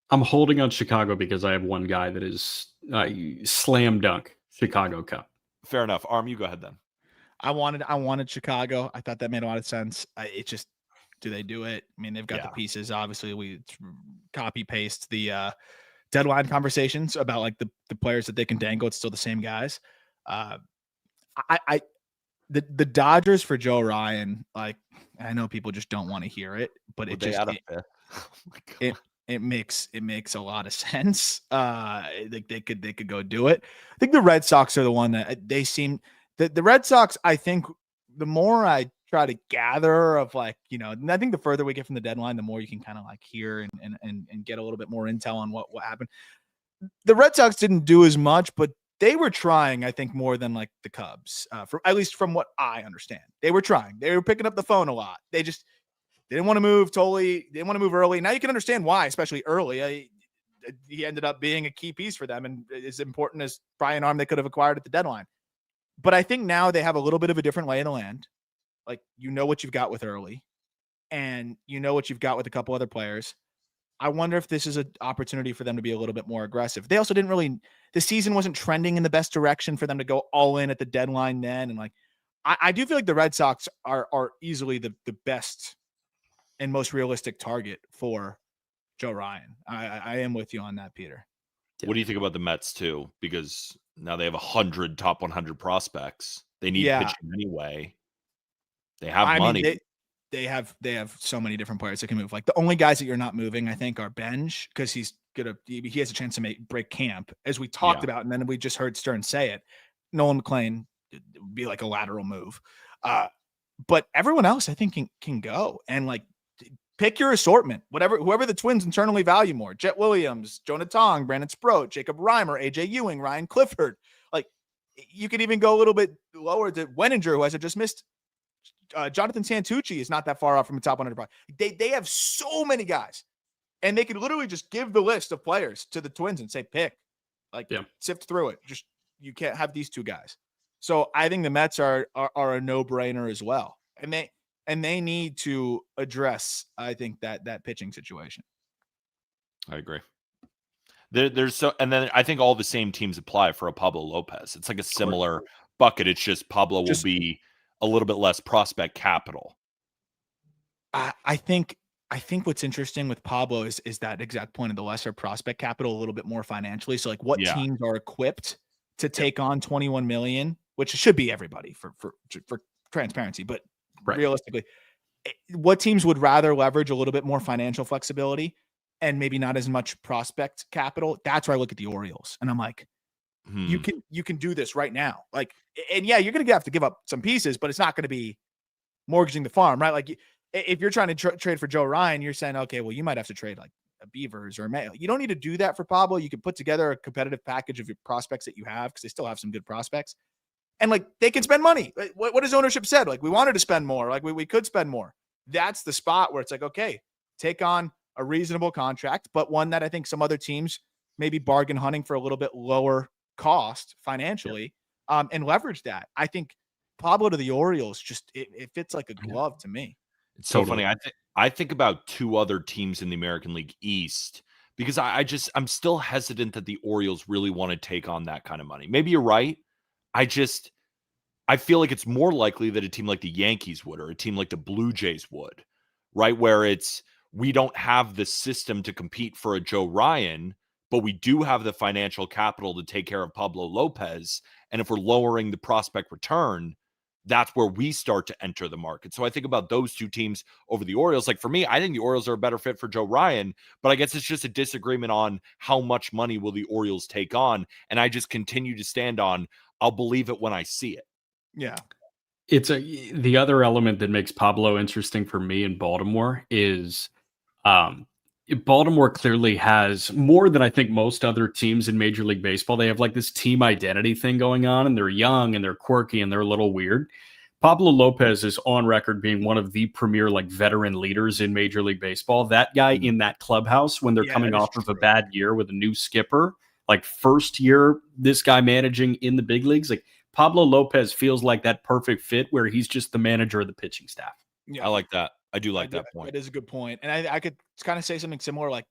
I'm holding on Chicago because I have one guy that is slam dunk Chicago Cup. Fair enough. Aram, you go ahead then. I wanted Chicago. I thought that made a lot of sense. It just, do they do it? I mean, they've got the pieces. Obviously, we copy paste the deadline conversations about like the players that they can dangle. It's still the same guys. The Dodgers for Joe Ryan, like, I know people just don't want to hear it, but it makes a lot of sense. They could go do it. I think the Red Sox are the one that they seem the Red Sox. I think the more I try to gather of like, and I think the further we get from the deadline, the more you can kind of like hear and get a little bit more intel on what happened. The Red Sox didn't do as much, but they were trying, I think, more than like the Cubs, at least from what I understand. They were trying. They were picking up the phone a lot. They didn't want to move totally. They didn't want to move early. Now you can understand why, especially early. He ended up being a key piece for them and as important as Brian Arm they could have acquired at the deadline. But I think now they have a little bit of a different lay of the land. Like, what you've got with early, and what you've got with a couple other players. I wonder if this is an opportunity for them to be a little bit more aggressive. They also the season wasn't trending in the best direction for them to go all in at the deadline then. And like, I do feel like the Red Sox are easily the best and most realistic target for Joe Ryan. I am with you on that, Peter. What do you think about the Mets too? Because now they have 100 top 100 prospects. They need pitching anyway. They have money. Mean, they have so many different players that can move. Like the only guys that you're not moving, I think, are Benj, because he has a chance to break camp, as we talked about, and then we just heard Stern say it. Nolan McLean would be like a lateral move, but everyone else I think can go, and like pick your assortment, whoever the Twins internally value more. Jet Williams, Jonah Tong, Brandon Sproat, Jacob Reimer, AJ Ewing, Ryan Clifford. Like you could even go a little bit lower to Wenninger, who has just missed. Jonathan Santucci is not that far off from the top 100. They have so many guys, and they could literally just give the list of players to the Twins and say, pick, sift through it. Just, you can't have these two guys. So I think the Mets are a no-brainer as well. And they need to address, I think, that pitching situation. I agree. And then I think all the same teams apply for a Pablo Lopez. It's like a similar bucket. It's just Pablo will be a little bit less prospect capital. I think what's interesting with Pablo is that exact point of the lesser prospect capital, a little bit more financially. So like what teams are equipped to take on 21 million, which should be everybody for transparency, but realistically, what teams would rather leverage a little bit more financial flexibility and maybe not as much prospect capital? That's where I look at the Orioles and I'm like, you can do this right now. Like, and yeah, you're going to have to give up some pieces, but it's not going to be mortgaging the farm, right? Like if you're trying to trade for Joe Ryan, you're saying, okay, well, you might have to trade like a Beavers or a Mayo. You don't need to do that for Pablo. You can put together a competitive package of your prospects that you have, because they still have some good prospects. And like, they can spend money. What has ownership said? Like, we wanted to spend more. Like we could spend more. That's the spot where it's like, okay, take on a reasonable contract, but one that I think some other teams may be bargain hunting for a little bit lower cost financially, and leverage that. I think Pablo to the Orioles, just it fits like a glove to me. It's so funny. I think about two other teams in the American League East, because I'm still hesitant that the Orioles really want to take on that kind of money. Maybe you're right. I feel like it's more likely that a team like the Yankees would, or a team like the Blue Jays would, right? Where we don't have the system to compete for a Joe Ryan, but we do have the financial capital to take care of Pablo Lopez. And if we're lowering the prospect return, that's where we start to enter the market. So I think about those two teams over the Orioles. Like for me, I think the Orioles are a better fit for Joe Ryan, but I guess it's just a disagreement on how much money will the Orioles take on. And I just continue to stand on, I'll believe it when I see it. Yeah. The other element that makes Pablo interesting for me in Baltimore is Baltimore clearly has more than I think most other teams in Major League Baseball. They have like this team identity thing going on, and they're young and they're quirky and they're a little weird. Pablo Lopez is on record being one of the premier like veteran leaders in Major League Baseball. That guy in that clubhouse when they're coming off of a bad year with a new skipper, like first year this guy managing in the big leagues, like Pablo Lopez feels like that perfect fit where he's just the manager of the pitching staff. Yeah, I like that. I do like that point. That is a good point. And I could kind of say something similar, like,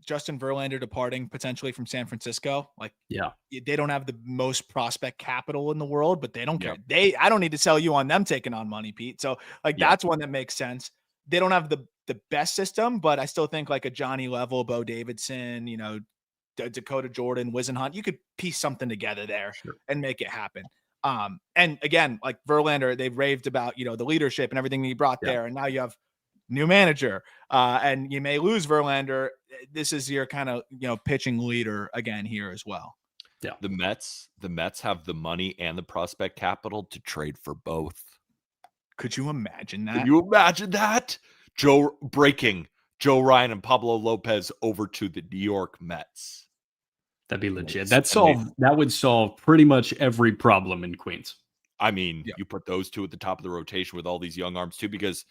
Justin Verlander departing potentially from San Francisco. Like, they don't have the most prospect capital in the world, but they don't care. I don't need to sell you on them taking on money, Pete. So like, that's one that makes sense. They don't have the best system, but I still think like a Johnny Level, Bo Davidson, Dakota Jordan, Wisenhunt, you could piece something together there and make it happen. And again, like Verlander, they've raved about, the leadership and everything he brought there. And now you have new manager, and you may lose Verlander. This is your kind of, pitching leader again here as well. Yeah. The Mets have the money and the prospect capital to trade for both. Could you imagine that? Can you imagine that? Joe Ryan and Pablo Lopez over to the New York Mets. That'd be legit. That would solve pretty much every problem in Queens. I mean, you put those two at the top of the rotation with all these young arms too, because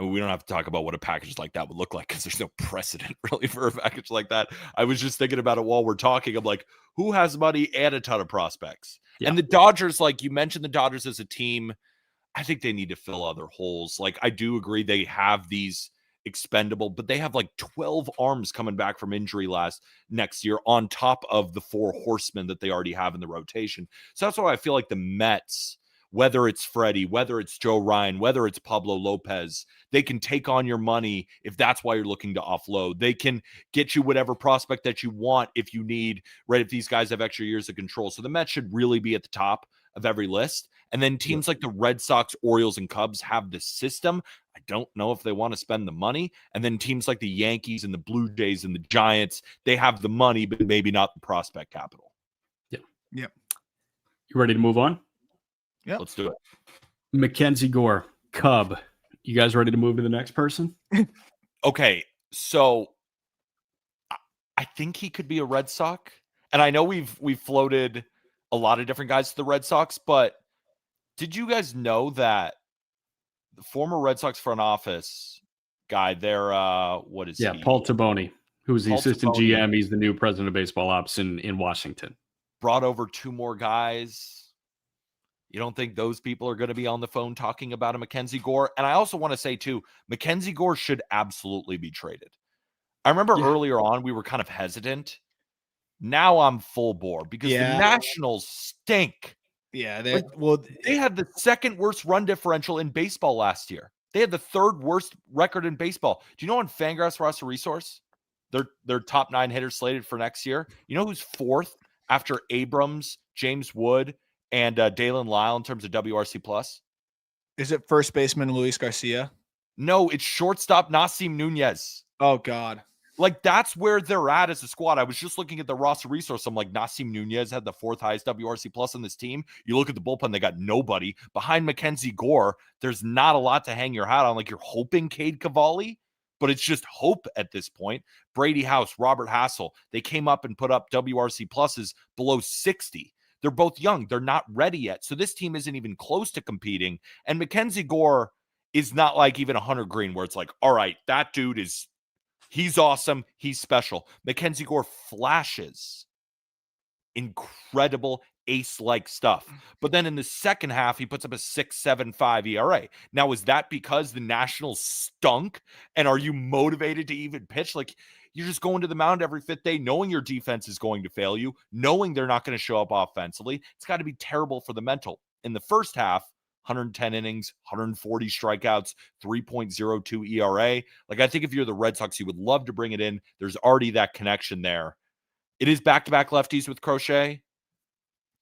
we don't have to talk about what a package like that would look like, because there's no precedent really for a package like that. I was just thinking about it while we're talking. I'm like, who has money and a ton of prospects? Yeah. And the Dodgers, like you mentioned, the Dodgers as a team, I think they need to fill other holes. Like, I do agree they have these expendable, but they have like 12 arms coming back from injury next year on top of the 4 horsemen that they already have in the rotation. So that's why I feel like the Mets, whether it's Freddie, whether it's Joe Ryan, whether it's Pablo Lopez, they can take on your money if that's why you're looking to offload. They can get you whatever prospect that you want if you need, right? If these guys have extra years of control. So the Mets should really be at the top of every list. And then teams like the Red Sox, Orioles, and Cubs have the system. I don't know if they want to spend the money. And then teams like the Yankees and the Blue Jays and the Giants, they have the money, but maybe not the prospect capital. Yeah. Yep. You ready to move on? Yeah. Let's do it. MacKenzie Gore, Cub. You guys ready to move to the next person? Okay. So I think he could be a Red Sox. And I know we've floated a lot of different guys to the Red Sox, but did you guys know that the former Red Sox front office guy there, what is he? Paul Taboni, who's the assistant GM. He's the new president of baseball ops in Washington. Brought over 2 more guys. You don't think those people are going to be on the phone talking about a MacKenzie Gore? And I also want to say, too, MacKenzie Gore should absolutely be traded. I remember earlier on, we were kind of hesitant. Now I'm full bore because the Nationals stink. Yeah, they had the second worst run differential in baseball last year. They had the third worst record in baseball. Do you know on Fangraphs roster resource, their top 9 hitters slated for next year? You know who's fourth after Abrams, James Wood, and Dalen Lyle in terms of WRC plus? Is it first baseman Luis Garcia? No, it's shortstop Nasim Nunez. Oh God. Like, that's where they're at as a squad. I was just looking at the roster resource. I'm like, Nasim Nunez had the 4th highest WRC plus on this team. You look at the bullpen, they got nobody. Behind MacKenzie Gore, there's not a lot to hang your hat on. Like, you're hoping Cade Cavalli, but it's just hope at this point. Brady House, Robert Hassel, they came up and put up WRC pluses below 60. They're both young. They're not ready yet. So this team isn't even close to competing. And MacKenzie Gore is not like even a Hunter Greene where it's like, all right, that dude he's awesome. He's special. MacKenzie Gore flashes incredible ace-like stuff. But then in the second half, he puts up a 6.75 ERA. Now, is that because the Nationals stunk? And are you motivated to even pitch? Like, you're just going to the mound every 5th day, knowing your defense is going to fail you, knowing they're not going to show up offensively. It's got to be terrible for the mental. In the first half, 110 innings, 140 strikeouts, 3.02 ERA. Like, I think if you're the Red Sox, you would love to bring it in. There's already that connection there. It is back-to-back lefties with Crochet,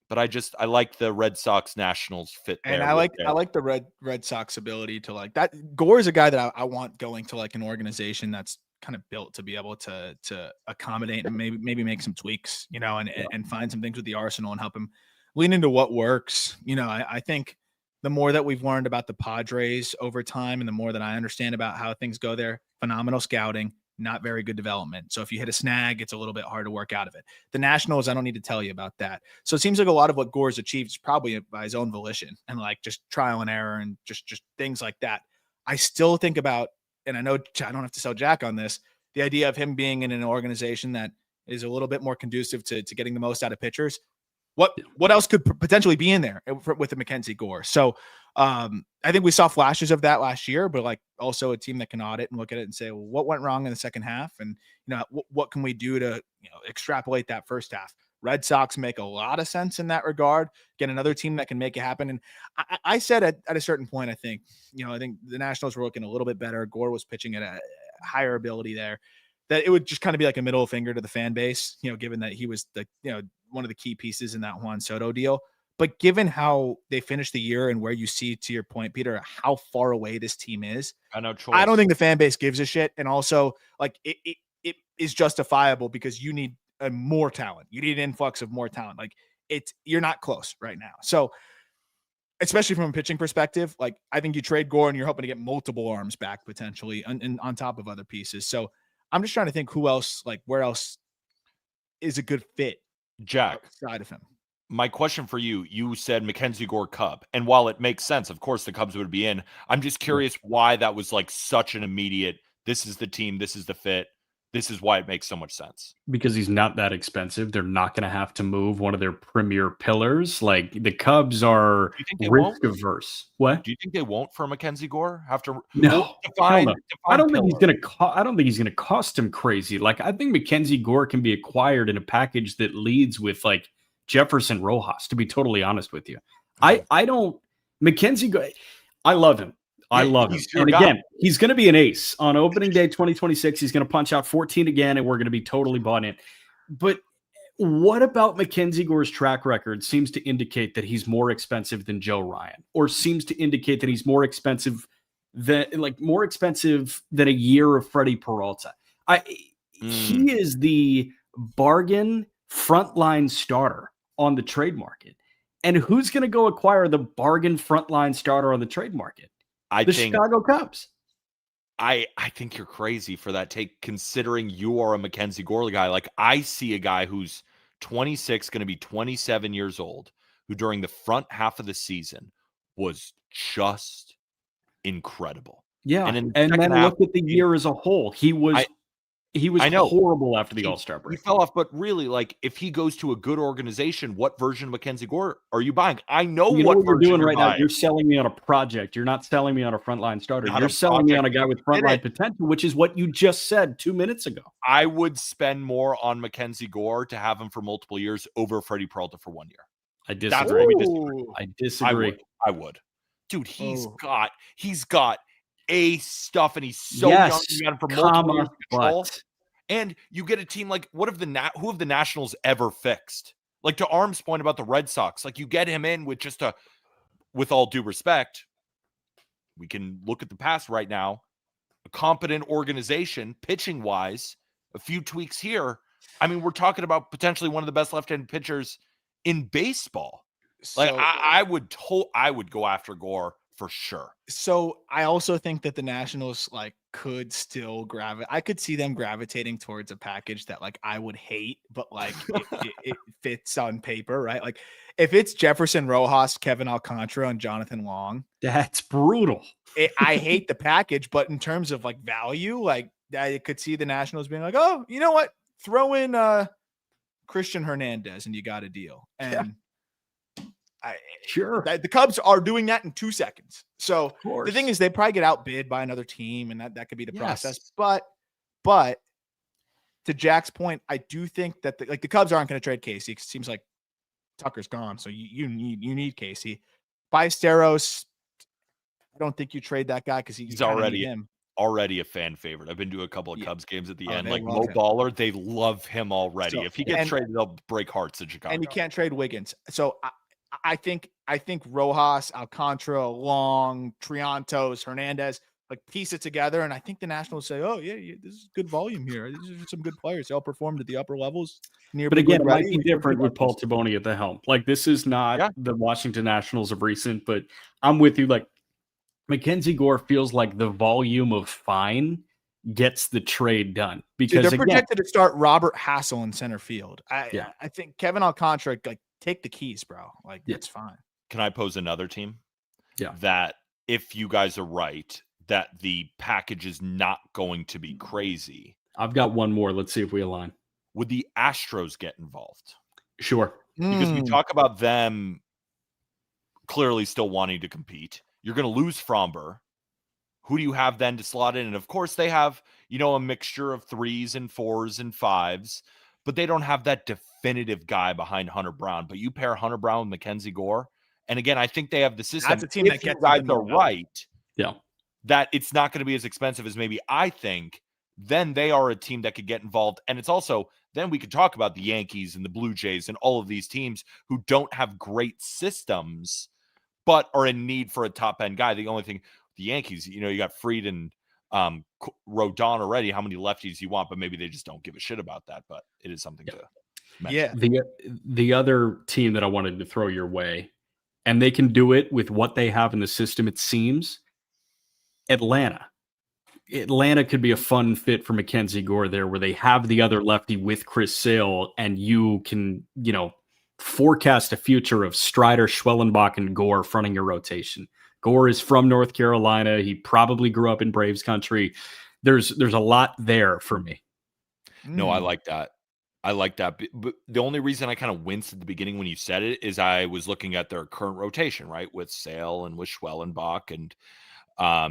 but I like the Red Sox Nationals fit there. And I like the Red Sox ability to like that. Gore is a guy that I want going to like an organization that's kind of built to be able to accommodate and maybe make some tweaks, and find some things with the arsenal and help him lean into what works. I think the more that we've learned about the Padres over time and the more that I understand about how things go there, phenomenal scouting, not very good development. So if you hit a snag, it's a little bit hard to work out of it. The Nationals, I don't need to tell you about that. So it seems like a lot of what Gore's achieved is probably by his own volition and like just trial and error and just things like that. I still think about, and I know I don't have to sell Jack on this, the idea of him being in an organization that is a little bit more conducive to getting the most out of pitchers. What else could potentially be in there with the MacKenzie Gore? So I think we saw flashes of that last year, but like also a team that can audit and look at it and say, well, what went wrong in the second half? And, what can we do to, extrapolate that first half? Red Sox make a lot of sense in that regard. Get another team that can make it happen. And I said at a certain point, I think the Nationals were looking a little bit better. Gore was pitching at a higher ability there, that it would just kind of be like a middle finger to the fan base, given that he was one of the key pieces in that Juan Soto deal. But given how they finished the year and where you see, to your point, Peter, how far away this team is, I don't think the fan base gives a shit. And also, like, it is justifiable because you need more talent. You need an influx of more talent. Like, you're not close right now. So, especially from a pitching perspective, like, I think you trade Gore and you're hoping to get multiple arms back potentially and on top of other pieces. So I'm just trying to think who else, like, where else is a good fit. Jack, outside of him. My question for you said MacKenzie Gore Cub. And while it makes sense, of course, the Cubs would be in. I'm just curious why that was like such an immediate, this is the team, this is the fit. This is why it makes so much sense. Because he's not that expensive. They're not going to have to move one of their premier pillars. Like, the Cubs are risk averse. What? Do you think they won't for MacKenzie Gore? No. I don't think he's going to cost him crazy. Like, I think MacKenzie Gore can be acquired in a package that leads with like Jefferson Rojas, to be totally honest with you. MacKenzie Gore, I love him. I love him. And again, he's going to be an ace on opening day 2026. He's going to punch out 14 again, and we're going to be totally bought in. But what about MacKenzie Gore's track record seems to indicate that he's more expensive than Joe Ryan, or seems to indicate that he's more expensive than a year of Freddy Peralta. He is the bargain frontline starter on the trade market. And who's going to go acquire the bargain frontline starter on the trade market? The Chicago Cubs. I think you're crazy for that take, considering you are a MacKenzie Gore guy. Like, I see a guy who's 26, going to be 27 years old, who during the front half of the season was just incredible. Yeah, and then look at the year as a whole. He was He was I know. horrible after the He All-Star break. fell off, but really, like, if he goes to a good organization, what version of MacKenzie Gore are you buying? I know You know what what you're version doing right now? buying. You're selling me on a project. You're not selling me on a frontline starter. Not You're a selling me on a project. guy with Did frontline it. potential, which is what you just said 2 minutes ago. I would spend more on MacKenzie Gore to have him for multiple years over Freddie Peralta for 1 year. I That's disagree. where we disagree. I disagree. I would. Dude, he's got ace stuff, and he's so Yes, young. You got him for multiple years of control. but And you get a team like, who have the Nationals ever fixed? Like, to Arm's point about the Red Sox, like, you get him in with with all due respect, we can look at the past right now, a competent organization, pitching wise, a few tweaks here. I mean, we're talking about potentially one of the best left-handed pitchers in baseball. Like, So, I would go after Gore for sure. So I also think that the Nationals could still I could see them gravitating towards a package that I would hate, but it fits on paper, right? Like if it's Jefferson Rojas, Kevin Alcantara, and Jonathan Long, that's brutal. I hate the package, but in terms of value, I could see the Nationals being like, oh, you know what? Throw in Christian Hernandez and you got a deal. And Sure. The Cubs are doing that in 2 seconds. So the thing is, they probably get outbid by another team, and that could be the process. But to Jack's point, I do think that the Cubs aren't going to trade Casey because it seems like Tucker's gone. So you need Casey. Ballesteros, I don't think you trade that guy because he's already a fan favorite. I've been to a couple of Cubs games at the end. Like Mo him. Baller, they love him already. So, if he gets traded, they'll break hearts in Chicago. And you can't trade Wiggins. So I think Rojas, Alcantara, Long, Triantos, Hernandez, piece it together. And I think the Nationals say, oh, yeah, this is good volume here. These are some good players. They all performed at the upper levels. But again, it might be different with Paul Taboni at the helm. This is not the Washington Nationals of recent, but I'm with you. MacKenzie Gore feels like the volume of fine gets the trade done. Because they're projected to start Robert Hassel in center field. I think Kevin Alcantara, take the keys, bro. It's fine. Can I pose another team? Yeah. That if you guys are right, that the package is not going to be crazy. I've got one more. Let's see if we align. Would the Astros get involved? Sure. Because we talk about them clearly still wanting to compete. You're going to lose Fromber. Who do you have then to slot in? And of course they have, a mixture of 3s and 4s and 5s, but they don't have that definitive guy behind Hunter Brown. But you pair Hunter Brown with MacKenzie Gore. And again, I think they have the system. That's a team that gets you guys are right. Yeah. That it's not going to be as expensive as maybe I think. Then they are a team that could get involved. And it's also, then we could talk about the Yankees and the Blue Jays and all of these teams who don't have great systems, but are in need for a top end guy. The only thing, the Yankees, you got Fried and Rodon already. How many lefties you want? But maybe they just don't give a shit about that. But it is something to mention. Yeah. The other team that I wanted to throw your way, and they can do it with what they have in the system, it seems. Atlanta could be a fun fit for MacKenzie Gore there, where they have the other lefty with Chris Sale, and you can, forecast a future of Strider, Schwellenbach, and Gore fronting your rotation. Gore is from North Carolina. He probably grew up in Braves country. There's a lot there for me. No, I like that. But the only reason I kind of winced at the beginning when you said it is I was looking at their current rotation, right, with Sale and with Schwellenbach, and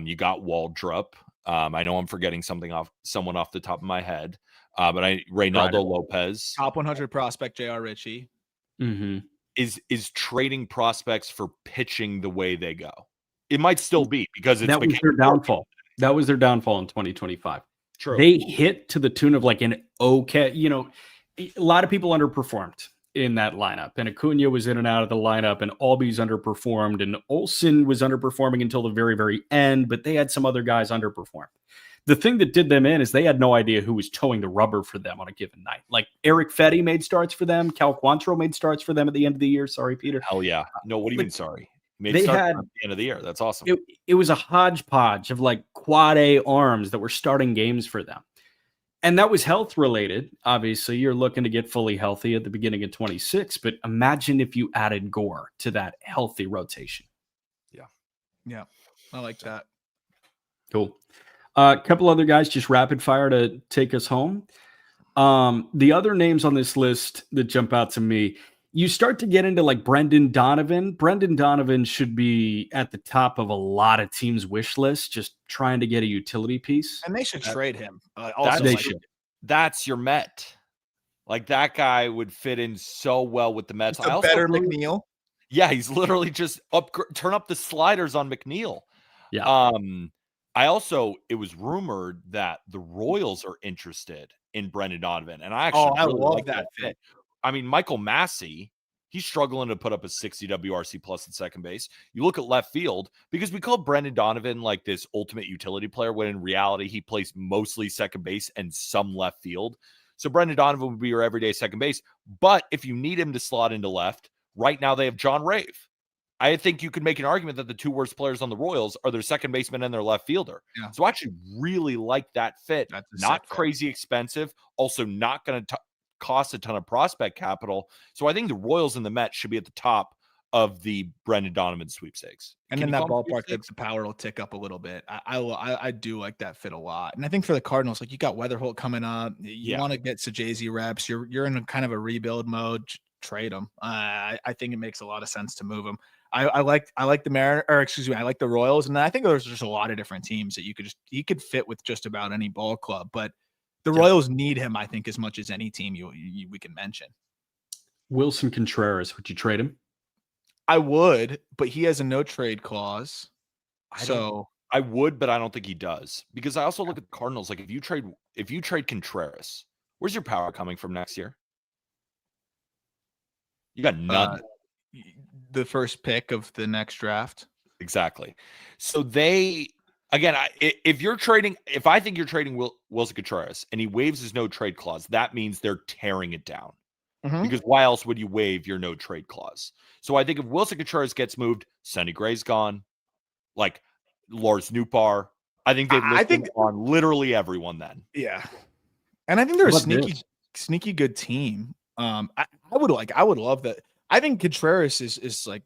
you got Waldrop. I know I'm forgetting someone off the top of my head, but Reynaldo Lopez, top 100 prospect, J.R. Ritchie, is trading prospects for pitching the way they go. It might still be because that was their downfall. That was their downfall in 2025. True. They hit to the tune of an okay, a lot of people underperformed in that lineup, and Acuna was in and out of the lineup, and Albies underperformed, and Olsen was underperforming until the very, very end, but they had some other guys underperform. The thing that did them in is they had no idea who was towing the rubber for them on a given night. Eric Fetty made starts for them. Cal Quantrill made starts for them at the end of the year. Sorry, Peter. Hell yeah. No, what do you mean, sorry? They had at the end of the year. That's awesome. It was a hodgepodge of quad A arms that were starting games for them. And that was health related. Obviously, you're looking to get fully healthy at the beginning of 26, but imagine if you added Gore to that healthy rotation. Yeah. I like that. Cool. A couple other guys, just rapid fire to take us home. The other names on this list that jump out to me, you start to get into like Brendan Donovan. Brendan Donovan should be at the top of a lot of teams' wish lists, just trying to get a utility piece. And they should trade him. They should. That's your Met. Like that guy would fit in so well with the Mets. I also better McNeil. Yeah, he's literally just turn up the sliders on McNeil. Yeah. It was rumored that the Royals are interested in Brendan Donovan, and I actually I really love like that fit. I mean, Michael Massey, he's struggling to put up a 60 WRC plus at second base. You look at left field, because we call Brendan Donovan like this ultimate utility player, when in reality, he plays mostly second base and some left field. So Brendan Donovan would be your everyday second base. But if you need him to slot into left, right now they have John Rave. I think you could make an argument that the two worst players on the Royals are their second baseman and their left fielder. Yeah. So I actually really like that fit. That's not crazy expensive, also not going to cost a ton of prospect capital. So I think the Royals and the Mets should be at the top of the Brendan Donovan sweepstakes. And in that ballpark, the power will tick up a little bit. I do like that fit a lot. And I think for the Cardinals, like you got Weatherholt coming up. You want to get Sajazi reps. You're in a kind of a rebuild mode. Trade him. I think it makes a lot of sense to move him. I like the Royals, and I think there's just a lot of different teams that he could fit with just about any ball club. But the Royals need him, I think, as much as any team we can mention. Wilson Contreras, would you trade him? I would, but he has a no trade clause. I would, but I don't think he does, because I also look at the Cardinals. Like if you trade Contreras, where's your power coming from next year? You got none. The first pick of the next draft. Exactly. So if I think you're trading Wilson Contreras and he waives his no trade clause, that means they're tearing it down. Mm-hmm. Because why else would you waive your no trade clause? So I think if Wilson Contreras gets moved, Sonny Gray's gone, like Lars Nootbaar, I think they've on literally everyone then. Yeah. And I think they're a sneaky good team. I would love that. I think Contreras is like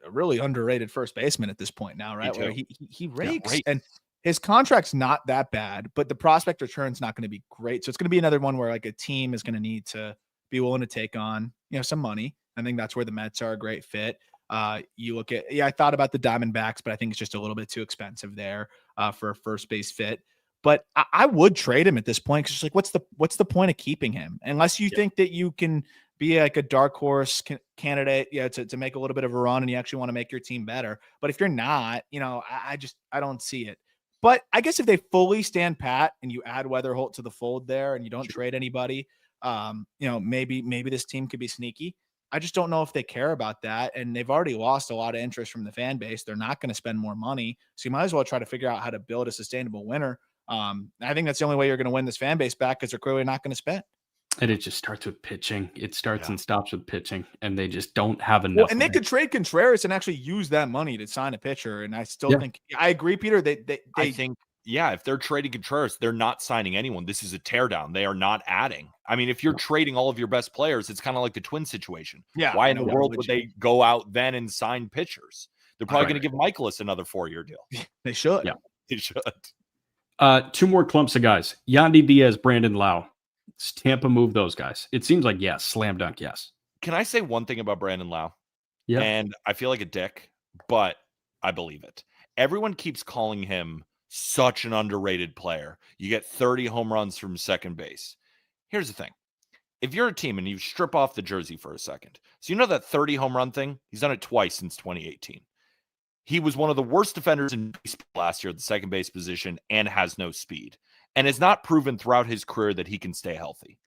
a really underrated first baseman at this point now, right? Where he rakes, and his contract's not that bad, but the prospect return's not going to be great. So it's going to be another one where like a team is going to need to be willing to take on, some money. I think that's where the Mets are a great fit. You look at, I thought about the Diamondbacks, but I think it's just a little bit too expensive there for a first base fit. But I would trade him at this point, because it's like, what's the point of keeping him unless you think that you can be like a dark horse candidate, to make a little bit of a run and you actually want to make your team better. But if you're not, I don't see it. But I guess if they fully stand pat and you add Weatherholt to the fold there and you don't trade anybody, maybe this team could be sneaky. I just don't know if they care about that. And they've already lost a lot of interest from the fan base. They're not going to spend more money. So you might as well try to figure out how to build a sustainable winner. I think that's the only way you're going to win this fan base back, because they're clearly not going to spend. And it just starts with pitching. It starts and stops with pitching, and they just don't have enough. Well, and they could trade Contreras and actually use that money to sign a pitcher. And I still think, I agree, Peter. I think, if they're trading Contreras, they're not signing anyone. This is a teardown. They are not adding. I mean, if you're trading all of your best players, it's kind of like the Twins situation. Yeah. Why in the world would they go out then and sign pitchers? They're probably going to give Michaelis another 4-year deal. They should. Yeah, they should. Two more clumps of guys: Yandy Diaz, Brandon Lau. Does Tampa move those guys? It seems like yes, slam dunk, yes. Can I say one thing about Brandon Lau? Yeah. And I feel like a dick, but I believe it. Everyone keeps calling him such an underrated player. You get 30 home runs from second base. Here's the thing. If you're a team and you strip off the jersey for a second, so that 30 home run thing, he's done it twice since 2018. He was one of the worst defenders in baseball last year at the second base position and has no speed, and has not proven throughout his career that he can stay healthy.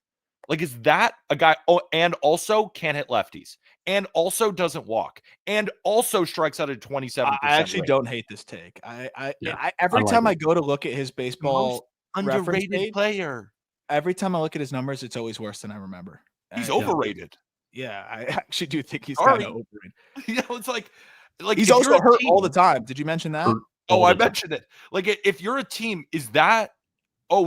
Like, is that a guy? Oh, and also can't hit lefties, and also doesn't walk, and also strikes out at 27%. I actually don't hate this take. Every time I go to look at his baseball underrated player, every time I look at his numbers, it's always worse than I remember. He's overrated. Yeah, I actually do think he's kind of overrated. It's like he's also hurt all the time. Did you mention that? I mentioned it. Like, if you're a team, is that,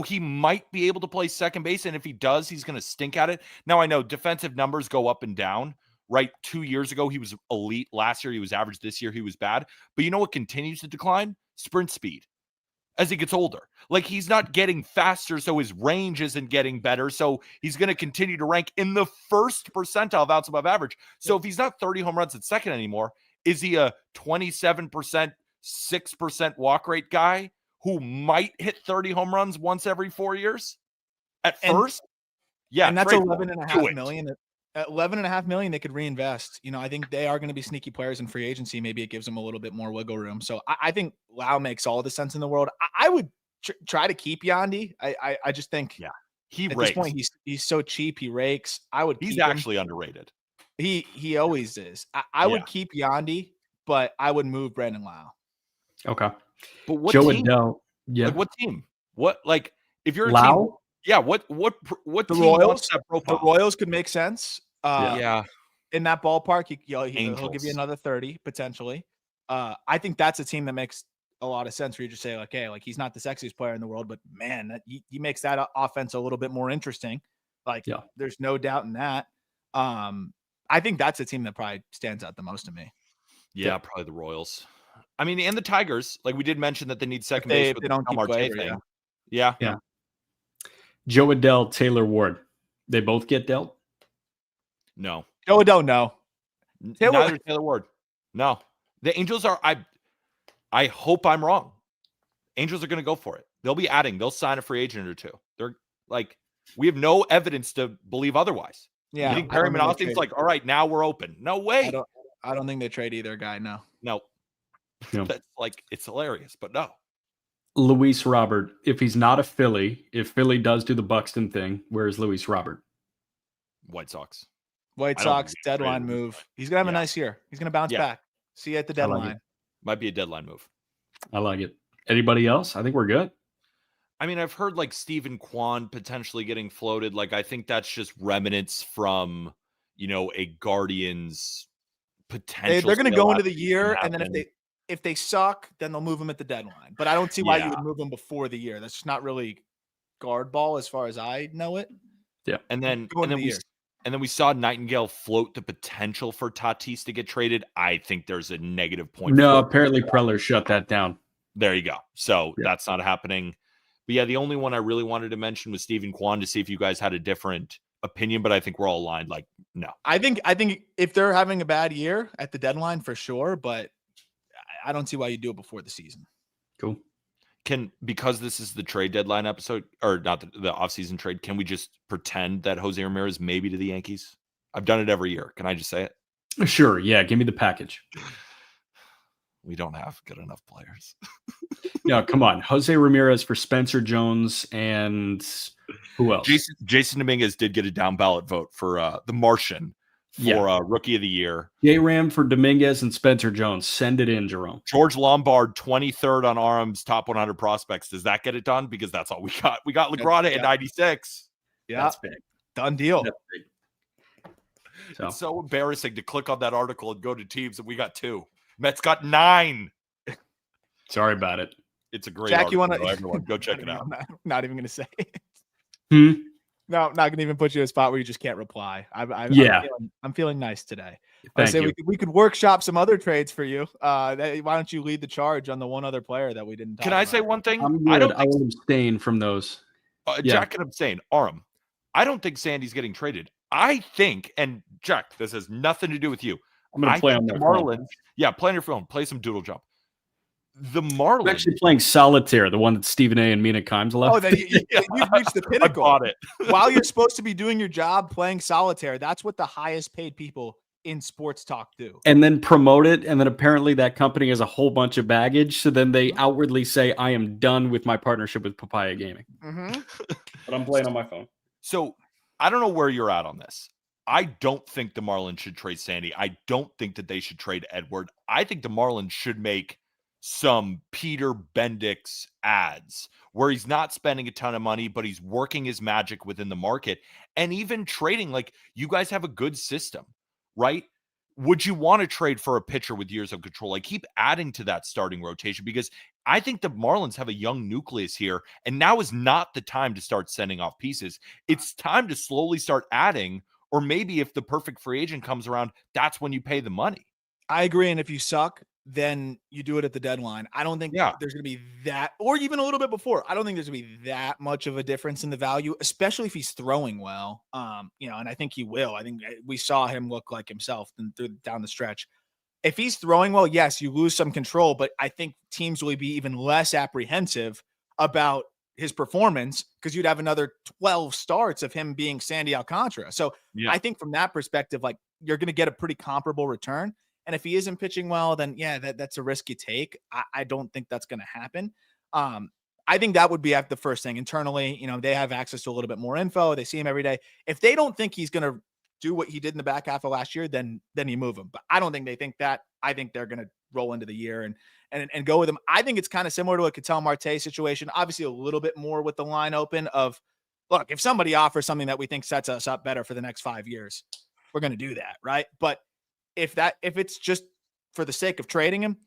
he might be able to play second base, and if he does, he's going to stink at it. Now, I know defensive numbers go up and down, right? 2 years ago, he was elite. Last year, he was average. This year, he was bad. But you know what continues to decline? Sprint speed. as he gets older. Like, he's not getting faster, so his range isn't getting better. So he's going to continue to rank in the first percentile of outs above average. So if he's not 30 home runs at second anymore, is he a 27%, 6% walk rate guy who might hit 30 home runs once every 4 years at first? Yeah. And that's $11.5 million. At $11.5 million, they could reinvest. I think they are going to be sneaky players in free agency. Maybe it gives them a little bit more wiggle room. So I think Lau makes all the sense in the world. I would try to keep Yandy. I just think, he at rakes. this point he's so cheap. He rakes. I would. He's keep him. actually underrated. He always is. I would keep Yandy, but I would move Brandon Lau. Okay. But what Joe team? Adele. Yeah. Like, what team? What, like, if you're a Lau? team, what The team Royals? wants that profile? The Royals could make sense. Yeah. In that ballpark, he'll give Angels. you another 30 potentially. I think that's a team that makes a lot of sense for you to say, like, hey, like, he's not the sexiest player in the world, but man, he makes that offense a little bit more interesting. Like, there's no doubt in that. I think that's a team that probably stands out the most to me. Yeah, probably the Royals. I mean, and the Tigers. Like, we did mention that they need second base with they don't the keep Marte Glaber, thing. yeah. Yeah. Joe Adele, Taylor Ward. They both get dealt? No. Joe don't know. Neither Taylor Ward. No. The Angels are, I hope I'm wrong. Angels are going to go for it. They'll be adding. They'll sign a free agent or two. They're like, we have no evidence to believe otherwise. Yeah. You think Perryman Austin's like, all right, now we're open. No way. I don't think they trade either guy. No. That's like, it's hilarious, but no. Luis Robert, if he's not a Philly, if Philly does do the Buxton thing, where's Luis Robert? White Sox. White Sox deadline move. He's going to have a nice year. He's going to bounce back. See you at the deadline. Might be a deadline move. I like it. Anybody else? I think we're good. I mean, I've heard like Stephen Kwan potentially getting floated. Like, I think that's just remnants from, a Guardians potential. They're going to go into the year, and then if they suck, then they'll move them at the deadline. But I don't see why you would move them before the year. That's just not really guard ball as far as I know it. Yeah. And then we saw Nightingale float the potential for Tatis to get traded. I think there's a negative point. No, apparently Preller shut that down. There you go. So that's not happening. But yeah, the only one I really wanted to mention was Stephen Kwan to see if you guys had a different opinion, but I think we're all aligned. Like, no. I think if they're having a bad year at the deadline, for sure, but I don't see why you do it before the season. Cool. Because this is the trade deadline episode, or not the offseason trade, can we just pretend that Jose Ramirez maybe to the Yankees? I've done it every year. Can I just say it? Sure. Yeah. Give me the package. We don't have good enough players. No, come on. Jose Ramirez for Spencer Jones and who else? Jason Dominguez did get a down ballot vote for the Martian for Rookie of the Year. J-Ram for Dominguez and Spencer Jones. Send it in, Jerome. George Lombard, 23rd on Aram's top 100 prospects. Does that get it done? Because that's all we got. We got LaGrada at 96. Yeah. That's big. Done deal. That's big. It's so embarrassing to click on that article and go to teams, and we got 2. Mets got 9. Sorry about it. It's a great Jack, article. You want to everyone go check it out. I'm not even going to say it. Hmm? No, not going to even put you in a spot where you just can't reply. I'm feeling nice today. Thank you. We could workshop some other trades for you. Why don't you lead the charge on the one other player that we didn't talk Can I say one thing? I will abstain from those. Jack can abstain. Aram, I don't think Sandy's getting traded. I think, and Jack, this has nothing to do with you. I'm going to play on the the Marlins. phone. Yeah, play on your phone. Play some Doodle Jump. The Marlins. I'm actually playing Solitaire, the one that Stephen A. and Mina Kimes left. Oh, then you've reached the pinnacle. I bought it. While you're supposed to be doing your job playing Solitaire, that's what the highest paid people in sports talk do. And then promote it, and then apparently that company has a whole bunch of baggage, so then they outwardly say, I am done with my partnership with Papaya Gaming. Mm-hmm. But I'm playing on my phone. So I don't know where you're at on this. I don't think the Marlins should trade Sandy. I don't think that they should trade Edward. I think the Marlins should make some Peter Bendix ads where he's not spending a ton of money, but he's working his magic within the market and even trading. Like, you guys have a good system, right? Would you want to trade for a pitcher with years of control? Like, keep adding to that starting rotation, because I think the Marlins have a young nucleus here, and now is not the time to start sending off pieces. It's time to slowly start adding, or maybe if the perfect free agent comes around, that's when you pay the money. I agree. And if you suck, then you do it at the deadline. I don't think Yeah. there's going to be that, or even a little bit before. I don't think there's going to be that much of a difference in the value, especially if he's throwing well. And I think he will. I think we saw him look like himself down the stretch. If he's throwing well, yes, you lose some control, but I think teams will be even less apprehensive about his performance because you'd have another 12 starts of him being Sandy Alcantara. So I think from that perspective, like, you're going to get a pretty comparable return. And if he isn't pitching well, then yeah, that's a risk you take. I don't think that's going to happen. I think that would be the first thing internally. They have access to a little bit more info. They see him every day. If they don't think he's going to do what he did in the back half of last year, then you move him. But I don't think they think that. I think they're going to roll into the year and go with him. I think it's kind of similar to a Ketel Marte situation. Obviously, a little bit more with the line open of, look, if somebody offers something that we think sets us up better for the next 5 years, we're going to do that, right? But if it's just for the sake of trading him,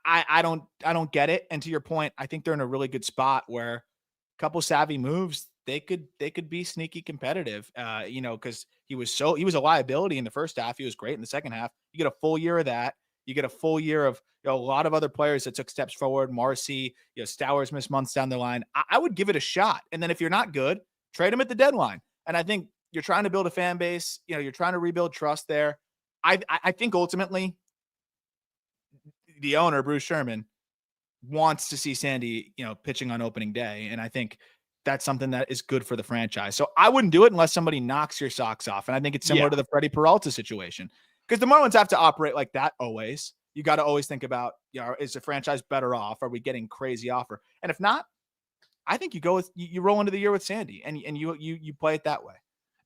I don't get it. And to your point, I think they're in a really good spot where a couple savvy moves, they could be sneaky competitive. Because he was a liability in the first half. He was great in the second half. You get a full year of that. You get a full year of a lot of other players that took steps forward. Marcy, Stowers missed months down the line. I would give it a shot. And then if you're not good, trade him at the deadline. And I think you're trying to build a fan base. You're trying to rebuild trust there. I think ultimately the owner, Bruce Sherman, wants to see Sandy, pitching on opening day. And I think that's something that is good for the franchise. So I wouldn't do it unless somebody knocks your socks off. And I think it's similar to the Freddy Peralta situation, because the Marlins have to operate like that always. You got to always think about, is the franchise better off? Are we getting crazy offer? And if not, I think you roll into the year with Sandy and you play it that way.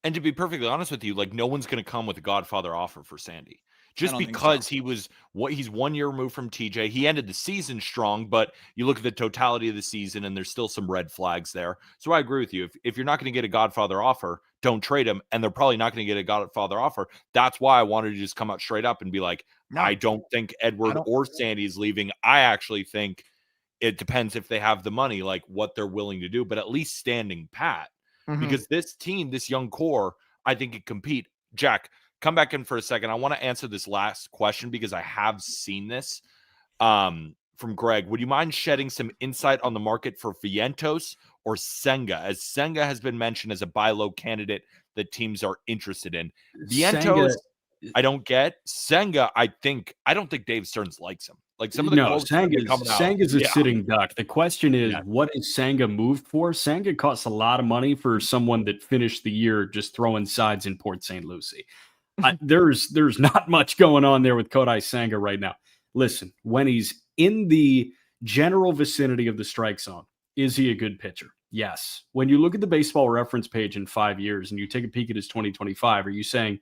And to be perfectly honest with you, like, no one's going to come with a Godfather offer for Sandy. Just because he's 1 year removed from TJ. He ended the season strong, but you look at the totality of the season and there's still some red flags there. So I agree with you. If you're not going to get a Godfather offer, don't trade him. And they're probably not going to get a Godfather offer. That's why I wanted to just come out straight up and be like, no, I don't think Edward or Sandy is leaving. I actually think it depends if they have the money, like what they're willing to do, but at least standing pat. Because this team, this young core, I think it compete. Jack, come back in for a second. I want to answer this last question because I have seen this from Greg. Would you mind shedding some insight on the market for Vientos or Senga, as Senga has been mentioned as a buy low candidate that teams are interested in? Vientos, I don't get. Senga, I don't think Dave Stearns likes him. Like some of the Senga's a sitting duck. The question is, what is Senga moved for? Senga costs a lot of money for someone that finished the year just throwing sides in Port St. Lucie. There's not much going on there with Kodai Senga right now. Listen, when he's in the general vicinity of the strike zone, is he a good pitcher? Yes. When you look at the baseball reference page in 5 years and you take a peek at his 2025, are you saying,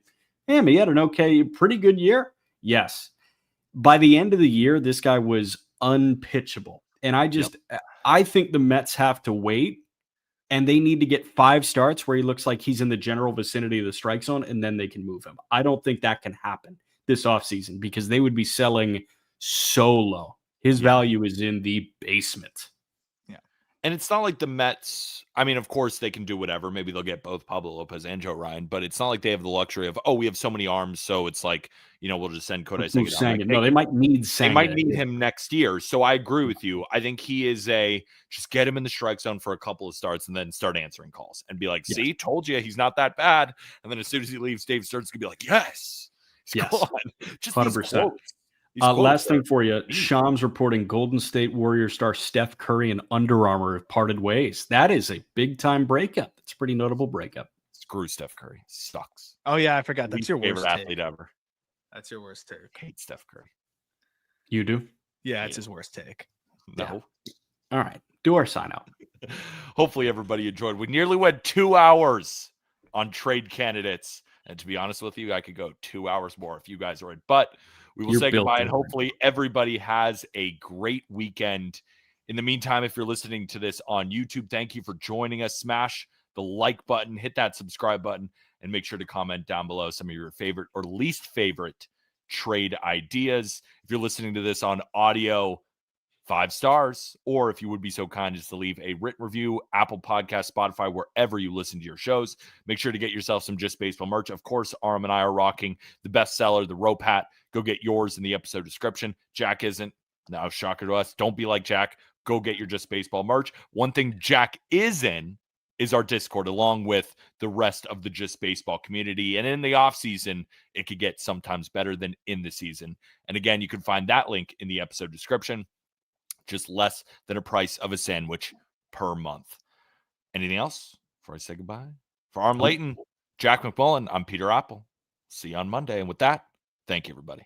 damn, he had an pretty good year? Yes. By the end of the year, this guy was unpitchable. And I think the Mets have to wait, and they need to get 5 starts where he looks like he's in the general vicinity of the strike zone, and then they can move him. I don't think that can happen this offseason because they would be selling so low. His value is in the basement. Yeah. And it's not like the Mets, I mean, of course they can do whatever. Maybe they'll get both Pablo Lopez and Joe Ryan, but it's not like they have the luxury of, we have so many arms, so it's like, we'll just send Kodai Senga down. Like, no, they might need Senga. They might need him next year. So I agree with you. I think he is just get him in the strike zone for a couple of starts and then start answering calls and be like, see, told you he's not that bad. And then as soon as he leaves, Dave Stearns can be like, yes. Come on. Just 100%. Last thing for you, Shams reporting Golden State Warrior star Steph Curry and Under Armour have parted ways. That is a big-time breakup. It's a pretty notable breakup. Screw Steph Curry. Sucks. Oh, yeah, I forgot. That's your worst favorite athlete ever. That's your worst take. Hate Steph Curry. You do? Yeah, it's his worst take. No. Yeah. All right. Do our sign out. Hopefully everybody enjoyed. We nearly went 2 hours on trade candidates. And to be honest with you, I could go 2 hours more if you guys are in. But we will say goodbye, and hopefully everybody has a great weekend. In the meantime, if you're listening to this on YouTube, thank you for joining us. Smash the like button, hit that subscribe button, and make sure to comment down below some of your favorite or least favorite trade ideas. If you're listening to this on audio, 5 stars, or if you would be so kind as to leave a written review, Apple Podcast, Spotify, wherever you listen to your shows. Make sure to get yourself some Just Baseball merch. Of course, Aram and I are rocking the bestseller, the rope hat, Go get yours in the episode description. Jack isn't. Now, shocker to us. Don't be like Jack. Go get your Just Baseball merch. One thing Jack is in is our Discord, along with the rest of the Just Baseball community. And in the offseason, it could get sometimes better than in the season. And again, you can find that link in the episode description. Just less than a price of a sandwich per month. Anything else before I say goodbye? For Aram Layton, Jack McMullen, I'm Peter Apple. See you on Monday. And with that, thank you, everybody.